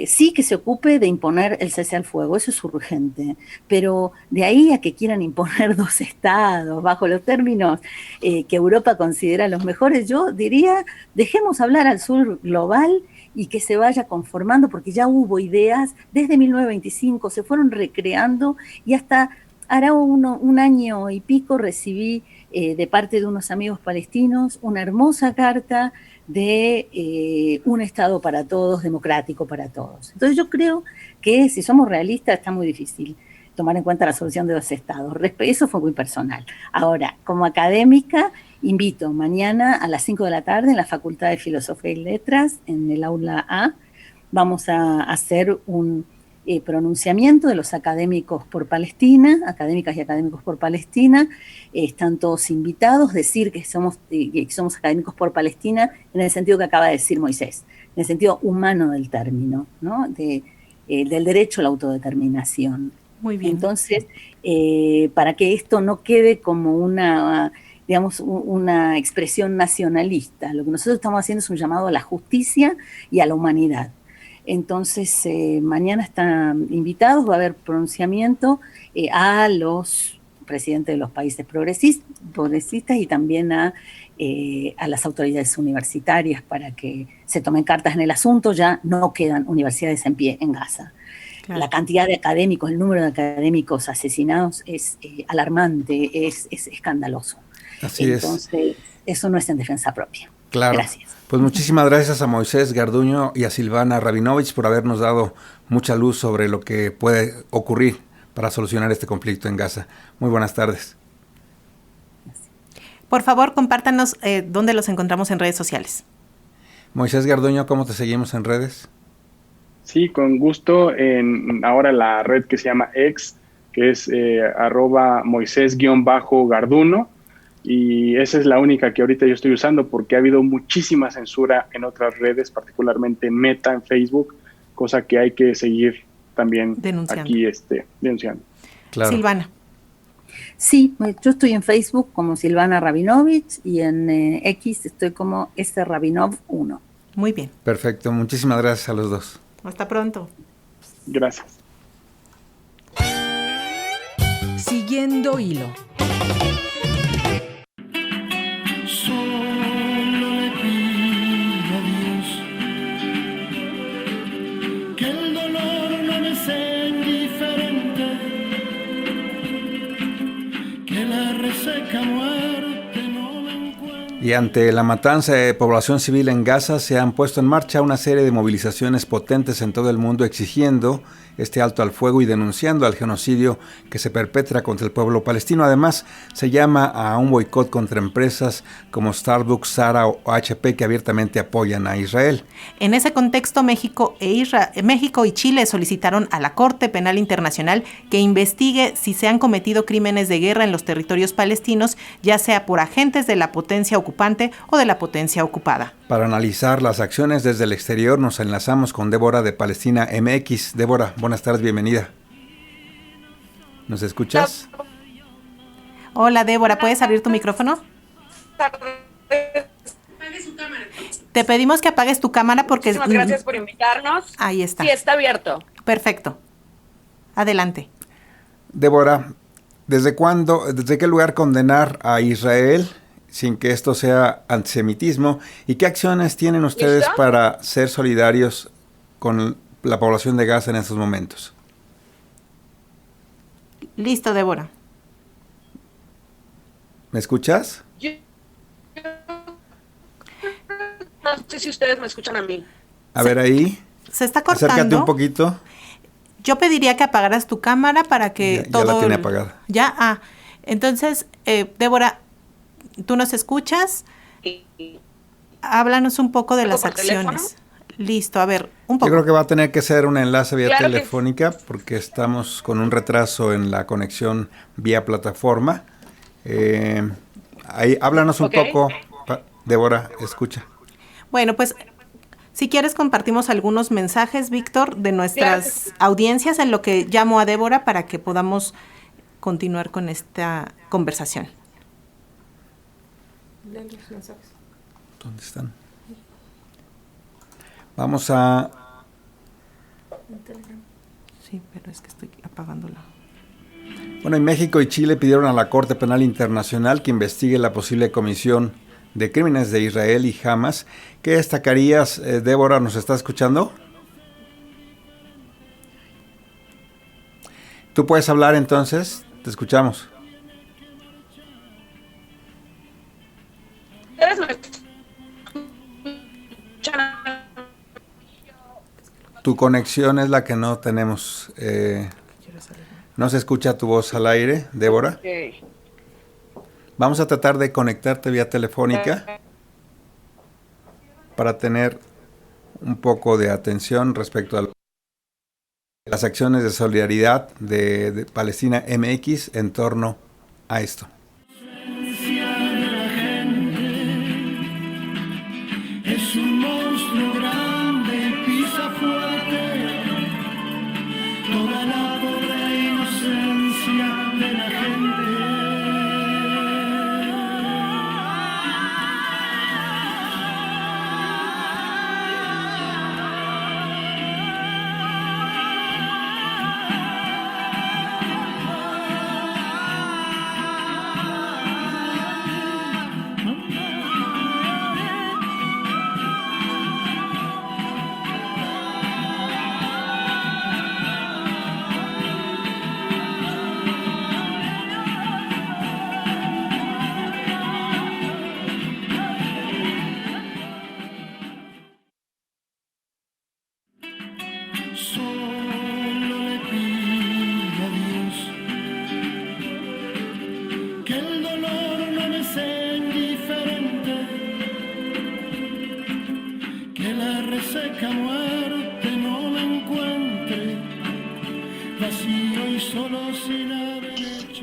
S11: Sí que se ocupe de imponer el cese al fuego, eso es urgente, pero de ahí a que quieran imponer 2 estados bajo los términos que Europa considera los mejores, yo diría, dejemos hablar al sur global y que se vaya conformando, porque ya hubo ideas desde 1925, se fueron recreando, y hasta hará un año y pico recibí de parte de unos amigos palestinos, una hermosa carta de un Estado para todos, democrático para todos. Entonces yo creo que si somos realistas está muy difícil tomar en cuenta la solución de 2 estados. Eso fue muy personal. Ahora, como académica, invito mañana a las 5 de la tarde en la Facultad de Filosofía y Letras, en el aula A, vamos a hacer un pronunciamiento de los académicos por Palestina, académicas y académicos por Palestina. Están todos invitados, decir que somos académicos por Palestina en el sentido que acaba de decir Moisés, en el sentido humano del término, ¿no? Del derecho a la autodeterminación.
S5: Muy bien.
S11: Entonces, para que esto no quede como una expresión nacionalista, lo que nosotros estamos haciendo es un llamado a la justicia y a la humanidad. Entonces, mañana están invitados, va a haber pronunciamiento a los presidentes de los países progresistas y también a las autoridades universitarias para que se tomen cartas en el asunto. Ya no quedan universidades en pie en Gaza. Claro. La cantidad de académicos, el número de académicos asesinados es alarmante, es escandaloso.
S4: Así
S11: Entonces, eso no es en defensa propia.
S4: Claro.
S11: Gracias.
S4: Pues muchísimas gracias a Moisés Garduño y a Silvana Rabinovich por habernos dado mucha luz sobre lo que puede ocurrir para solucionar este conflicto en Gaza. Muy buenas tardes.
S5: Por favor, compártanos dónde los encontramos en redes sociales.
S4: Moisés Garduño, ¿cómo te seguimos en redes?
S12: Sí, con gusto. En ahora la red que se llama X, que es @Moisés_Garduno. Y esa es la única que ahorita yo estoy usando porque ha habido muchísima censura en otras redes, particularmente en Meta, en Facebook, cosa que hay que seguir también aquí denunciando.
S5: Claro. Silvana.
S11: Sí, yo estoy en Facebook como Silvana Rabinovich y en X estoy como Rabinov1.
S5: Muy bien.
S4: Perfecto, muchísimas gracias a los dos.
S5: Hasta pronto.
S12: Gracias.
S2: Siguiendo hilo.
S4: Y ante la matanza de población civil en Gaza se han puesto en marcha una serie de movilizaciones potentes en todo el mundo exigiendo este alto al fuego y denunciando al genocidio que se perpetra contra el pueblo palestino. Además, se llama a un boicot contra empresas como Starbucks, Zara o HP que abiertamente apoyan a Israel.
S5: En ese contexto, México y Chile solicitaron a la Corte Penal Internacional que investigue si se han cometido crímenes de guerra en los territorios palestinos, ya sea por agentes de la potencia ocupante o de la potencia ocupada.
S4: Para analizar las acciones desde el exterior nos enlazamos con Débora de Palestina MX. Débora, buenas tardes, bienvenida. ¿Nos escuchas?
S5: Hola Débora, ¿puedes abrir tu micrófono? Te pedimos que apagues tu cámara porque...
S13: Muchísimas gracias por invitarnos.
S5: Ahí está.
S13: Sí, está abierto.
S5: Perfecto. Adelante.
S4: Débora, ¿desde qué lugar condenar a Israel sin que esto sea antisemitismo? ¿Y qué acciones tienen ustedes para ser solidarios con la población de Gaza en estos momentos?
S5: Listo, Débora.
S4: ¿Me escuchas?
S13: No sé si ustedes me escuchan a mí.
S4: A ver ahí.
S5: Se está cortando.
S4: Acércate un poquito.
S5: Yo pediría que apagaras tu cámara para que todo...
S4: Ya la tiene apagada.
S5: ¿Ya? Entonces, Débora, ¿tú nos escuchas? Háblanos un poco de las acciones. ¿Teléfono? Listo, a ver, un poco.
S4: Yo creo que va a tener que ser un enlace vía telefónica porque estamos con un retraso en la conexión vía plataforma. Ahí, háblanos un poco, Débora, escucha.
S5: Bueno, pues si quieres compartimos algunos mensajes, Víctor, de nuestras audiencias en lo que llamo a Débora para que podamos continuar con esta conversación.
S4: ¿Dónde están? Vamos a...
S5: Sí, pero es que estoy apagándola.
S4: Bueno, en México y Chile pidieron a la Corte Penal Internacional que investigue la posible comisión de crímenes de Israel y Hamas. ¿Qué destacarías, Débora? ¿Nos está escuchando? ¿Tú puedes hablar entonces? Te escuchamos.
S13: ustedes me escuchan.
S4: Tu conexión es la que no tenemos. No se escucha tu voz al aire, Débora.
S13: Okay.
S4: Vamos a tratar de conectarte vía telefónica para tener un poco de atención respecto a las acciones de solidaridad de Palestina MX en torno a esto.
S3: Es un monstruo grande y pisa fuerte toda la pobre inocencia de la gente.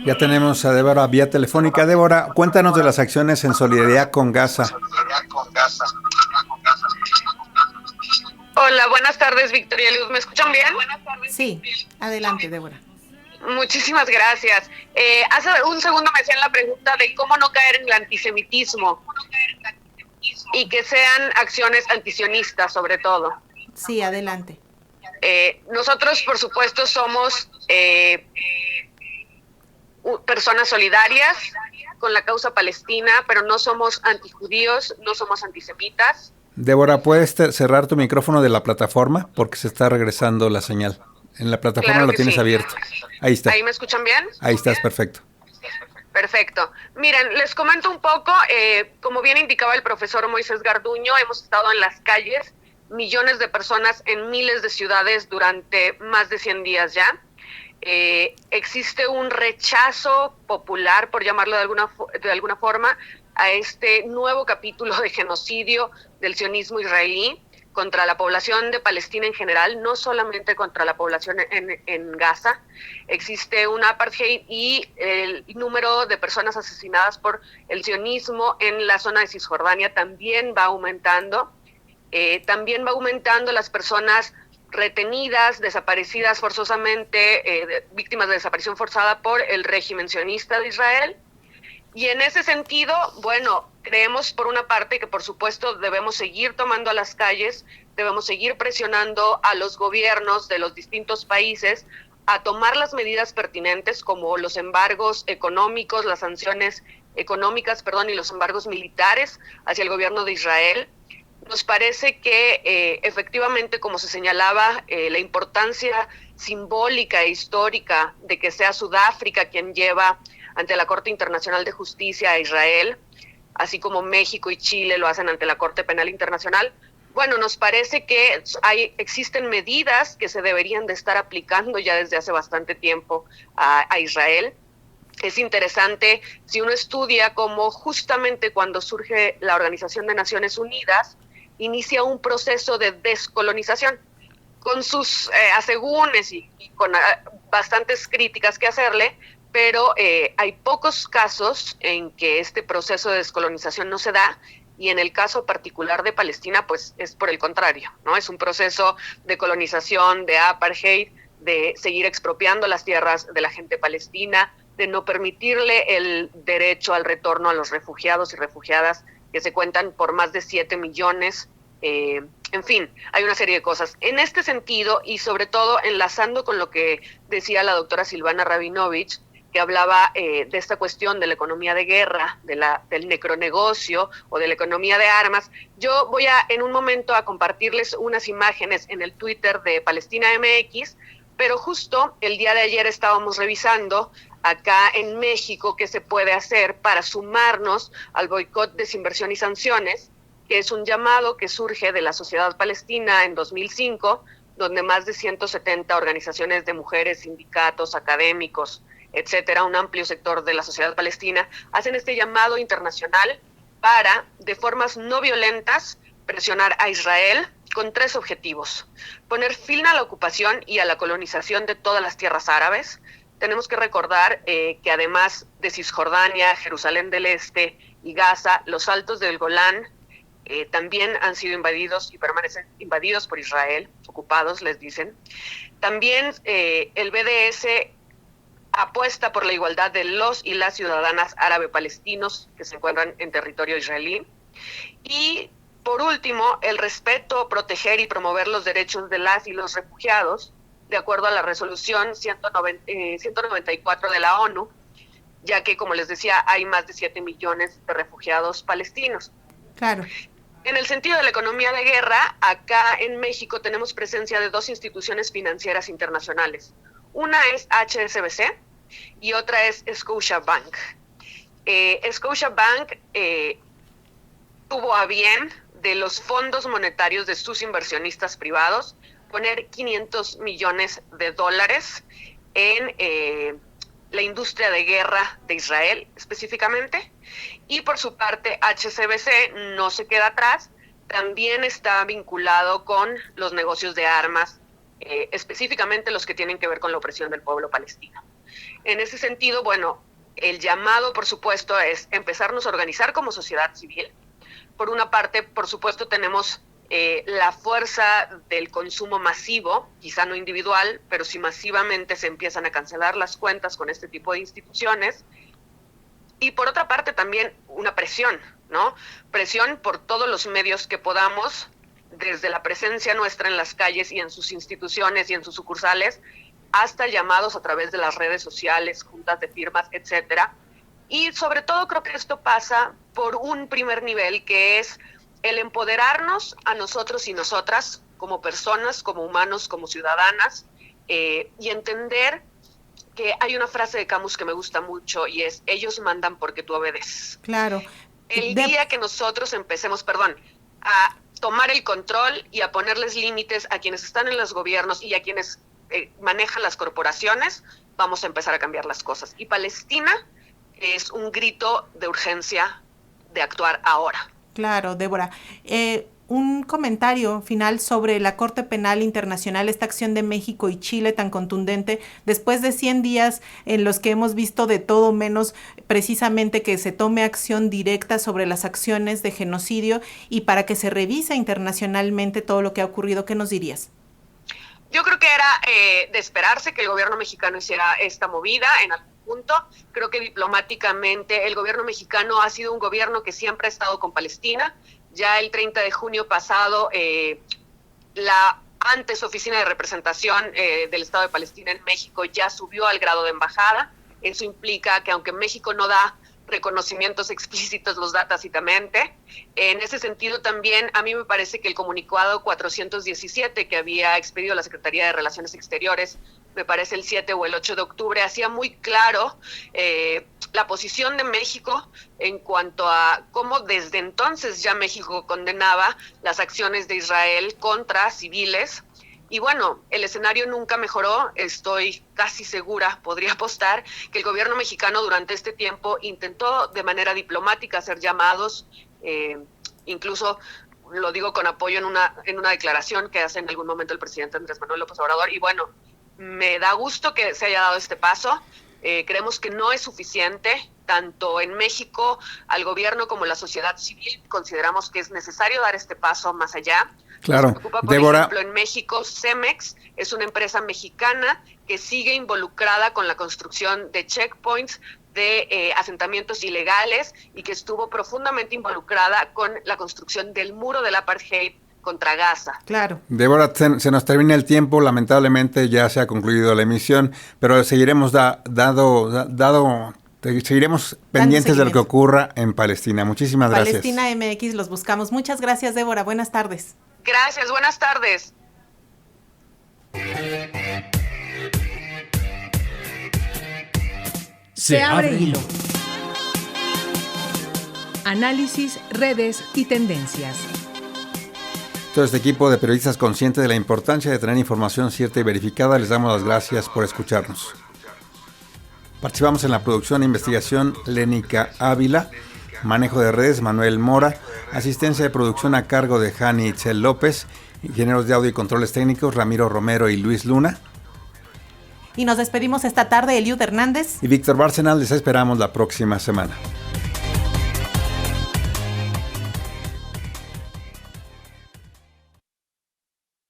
S4: Ya tenemos a Débora vía telefónica. Débora, cuéntanos de las acciones en solidaridad con Gaza.
S13: Hola, buenas tardes, Victoria Luz. ¿Me escuchan bien?
S5: Sí, adelante, Débora.
S13: Muchísimas gracias. Hace un segundo me hacían la pregunta de cómo no caer en el antisemitismo y que sean acciones antisionistas, sobre todo.
S5: Sí, adelante.
S13: Nosotros, por supuesto, somos personas solidarias con la causa palestina, pero no somos antijudíos, no somos antisemitas.
S4: Débora, ¿puedes cerrar tu micrófono de la plataforma? Porque se está regresando la señal. En la plataforma
S13: Claro
S4: lo
S13: que
S4: tienes
S13: sí.
S4: abierto. Ahí está.
S13: ¿Ahí me escuchan bien?
S4: Ahí estás, perfecto.
S13: Perfecto. Miren, les comento un poco, como bien indicaba el profesor Moisés Garduño, hemos estado en las calles, millones de personas en miles de ciudades durante más de 100 días ya. Existe un rechazo popular, por llamarlo de alguna forma, a este nuevo capítulo de genocidio del sionismo israelí contra la población de Palestina en general, no solamente contra la población en Gaza. Existe un apartheid y el número de personas asesinadas por el sionismo en la zona de Cisjordania también va aumentando. También va aumentando las personas retenidas, desaparecidas forzosamente, víctimas de desaparición forzada por el régimen sionista de Israel. Y en ese sentido, bueno, creemos por una parte que por supuesto debemos seguir tomando a las calles, debemos seguir presionando a los gobiernos de los distintos países a tomar las medidas pertinentes como los embargos económicos, las sanciones económicas, y los embargos militares hacia el gobierno de Israel. Nos parece que efectivamente, como se señalaba, la importancia simbólica e histórica de que sea Sudáfrica quien lleva ante la Corte Internacional de Justicia a Israel, así como México y Chile lo hacen ante la Corte Penal Internacional. Bueno, nos parece que existen medidas que se deberían de estar aplicando ya desde hace bastante tiempo a Israel. Es interesante si uno estudia cómo justamente cuando surge la Organización de Naciones Unidas, inicia un proceso de descolonización, con sus asegúnes y con bastantes críticas que hacerle, pero hay pocos casos en que este proceso de descolonización no se da, y en el caso particular de Palestina, pues es por el contrario, ¿no? Es un proceso de colonización, de apartheid, de seguir expropiando las tierras de la gente palestina, de no permitirle el derecho al retorno a los refugiados y refugiadas, que se cuentan por más de 7 millones. En fin, hay una serie de cosas. En este sentido, y sobre todo enlazando con lo que decía la doctora Silvana Rabinovich, que hablaba de esta cuestión de la economía de guerra, del necronegocio o de la economía de armas, yo voy en un momento a compartirles unas imágenes en el Twitter de Palestina MX, pero justo el día de ayer estábamos revisando acá en México qué se puede hacer para sumarnos al boicot, desinversión y sanciones, que es un llamado que surge de la sociedad palestina en 2005, donde más de 170 organizaciones de mujeres, sindicatos, académicos, etcétera, un amplio sector de la sociedad palestina, hacen este llamado internacional para, de formas no violentas, presionar a Israel con 3 objetivos: poner fin a la ocupación y a la colonización de todas las tierras árabes. Tenemos que recordar que además de Cisjordania, Jerusalén del Este y Gaza, los altos del Golán también han sido invadidos y permanecen invadidos por Israel, ocupados, les dicen. También el BDS apuesta por la igualdad de los y las ciudadanas árabe-palestinos que se encuentran en territorio israelí. Y por último, el respeto, proteger y promover los derechos de las y los refugiados, de acuerdo a la resolución 194 de la ONU, ya que, como les decía, hay más de 7 millones de refugiados palestinos.
S5: Claro.
S13: En el sentido de la economía de guerra, acá en México tenemos presencia de 2 instituciones financieras internacionales. Una es HSBC y otra es Scotiabank. Scotiabank tuvo a bien, de los fondos monetarios de sus inversionistas privados, poner $500 millones en la industria de guerra de Israel específicamente. Y por su parte, HSBC no se queda atrás, también está vinculado con los negocios de armas, específicamente los que tienen que ver con la opresión del pueblo palestino. En ese sentido, bueno, el llamado, por supuesto, es empezarnos a organizar como sociedad civil. Por una parte, por supuesto, tenemos la fuerza del consumo masivo, quizá no individual, pero si masivamente se empiezan a cancelar las cuentas con este tipo de instituciones. Y por otra parte también una presión, ¿no? Presión por todos los medios que podamos, desde la presencia nuestra en las calles y en sus instituciones y en sus sucursales, hasta llamados a través de las redes sociales, juntas de firmas, etcétera. Y sobre todo creo que esto pasa por un primer nivel, que es el empoderarnos a nosotros y nosotras como personas, como humanos, como ciudadanas, y entender que hay una frase de Camus que me gusta mucho y es: ellos mandan porque tú obedeces.
S5: Claro.
S13: El día que nosotros empecemos, a tomar el control y a ponerles límites a quienes están en los gobiernos y a quienes manejan las corporaciones, vamos a empezar a cambiar las cosas. Y Palestina es un grito de urgencia de actuar ahora.
S5: Claro, Débora. Un comentario final sobre la Corte Penal Internacional, esta acción de México y Chile tan contundente, después de 100 días en los que hemos visto de todo menos precisamente que se tome acción directa sobre las acciones de genocidio y para que se revise internacionalmente todo lo que ha ocurrido. ¿Qué nos dirías?
S13: Yo creo que era de esperarse que el gobierno mexicano hiciera esta movida en algún punto. Creo que diplomáticamente el gobierno mexicano ha sido un gobierno que siempre ha estado con Palestina. Ya el 30 de junio pasado, la antes Oficina de Representación del Estado de Palestina en México ya subió al grado de embajada. Eso implica que aunque México no da reconocimientos explícitos, los da tácitamente. En ese sentido también a mí me parece que el comunicado 417 que había expedido la Secretaría de Relaciones Exteriores, me parece el 7 o el 8 de octubre, hacía muy claro la posición de México en cuanto a cómo desde entonces ya México condenaba las acciones de Israel contra civiles. Y bueno, el escenario nunca mejoró. Estoy casi segura, podría apostar, que el gobierno mexicano durante este tiempo intentó de manera diplomática hacer llamados, incluso lo digo con apoyo en una declaración que hace en algún momento el presidente Andrés Manuel López Obrador. Y bueno, me da gusto que se haya dado este paso. Creemos que no es suficiente. Tanto en México, al gobierno como la sociedad civil, consideramos que es necesario dar este paso más allá.
S4: Claro,
S13: Nos preocupa, por
S4: Débora.
S13: ejemplo, en México, Cemex es una empresa mexicana que sigue involucrada con la construcción de checkpoints, de asentamientos ilegales, y que estuvo profundamente involucrada con la construcción del muro del apartheid contra Gaza.
S5: Claro.
S4: Débora, se nos termina el tiempo, lamentablemente ya se ha concluido la emisión, pero seguiremos seguiremos pendientes de lo que ocurra en Palestina. Muchísimas gracias.
S5: Palestina MX, los buscamos. Muchas gracias, Débora. Buenas tardes.
S13: Gracias, buenas tardes.
S2: Se abre hilo. Análisis, redes y tendencias.
S4: Todo este equipo de periodistas conscientes de la importancia de tener información cierta y verificada, les damos las gracias por escucharnos. Participamos en la producción e investigación Lénica Ávila, manejo de redes Manuel Mora, asistencia de producción a cargo de Jani Itzel López, ingenieros de audio y controles técnicos Ramiro Romero y Luis Luna.
S5: Y nos despedimos esta tarde, Eliud Hernández
S4: Y Víctor Bárcenas, les esperamos la próxima semana.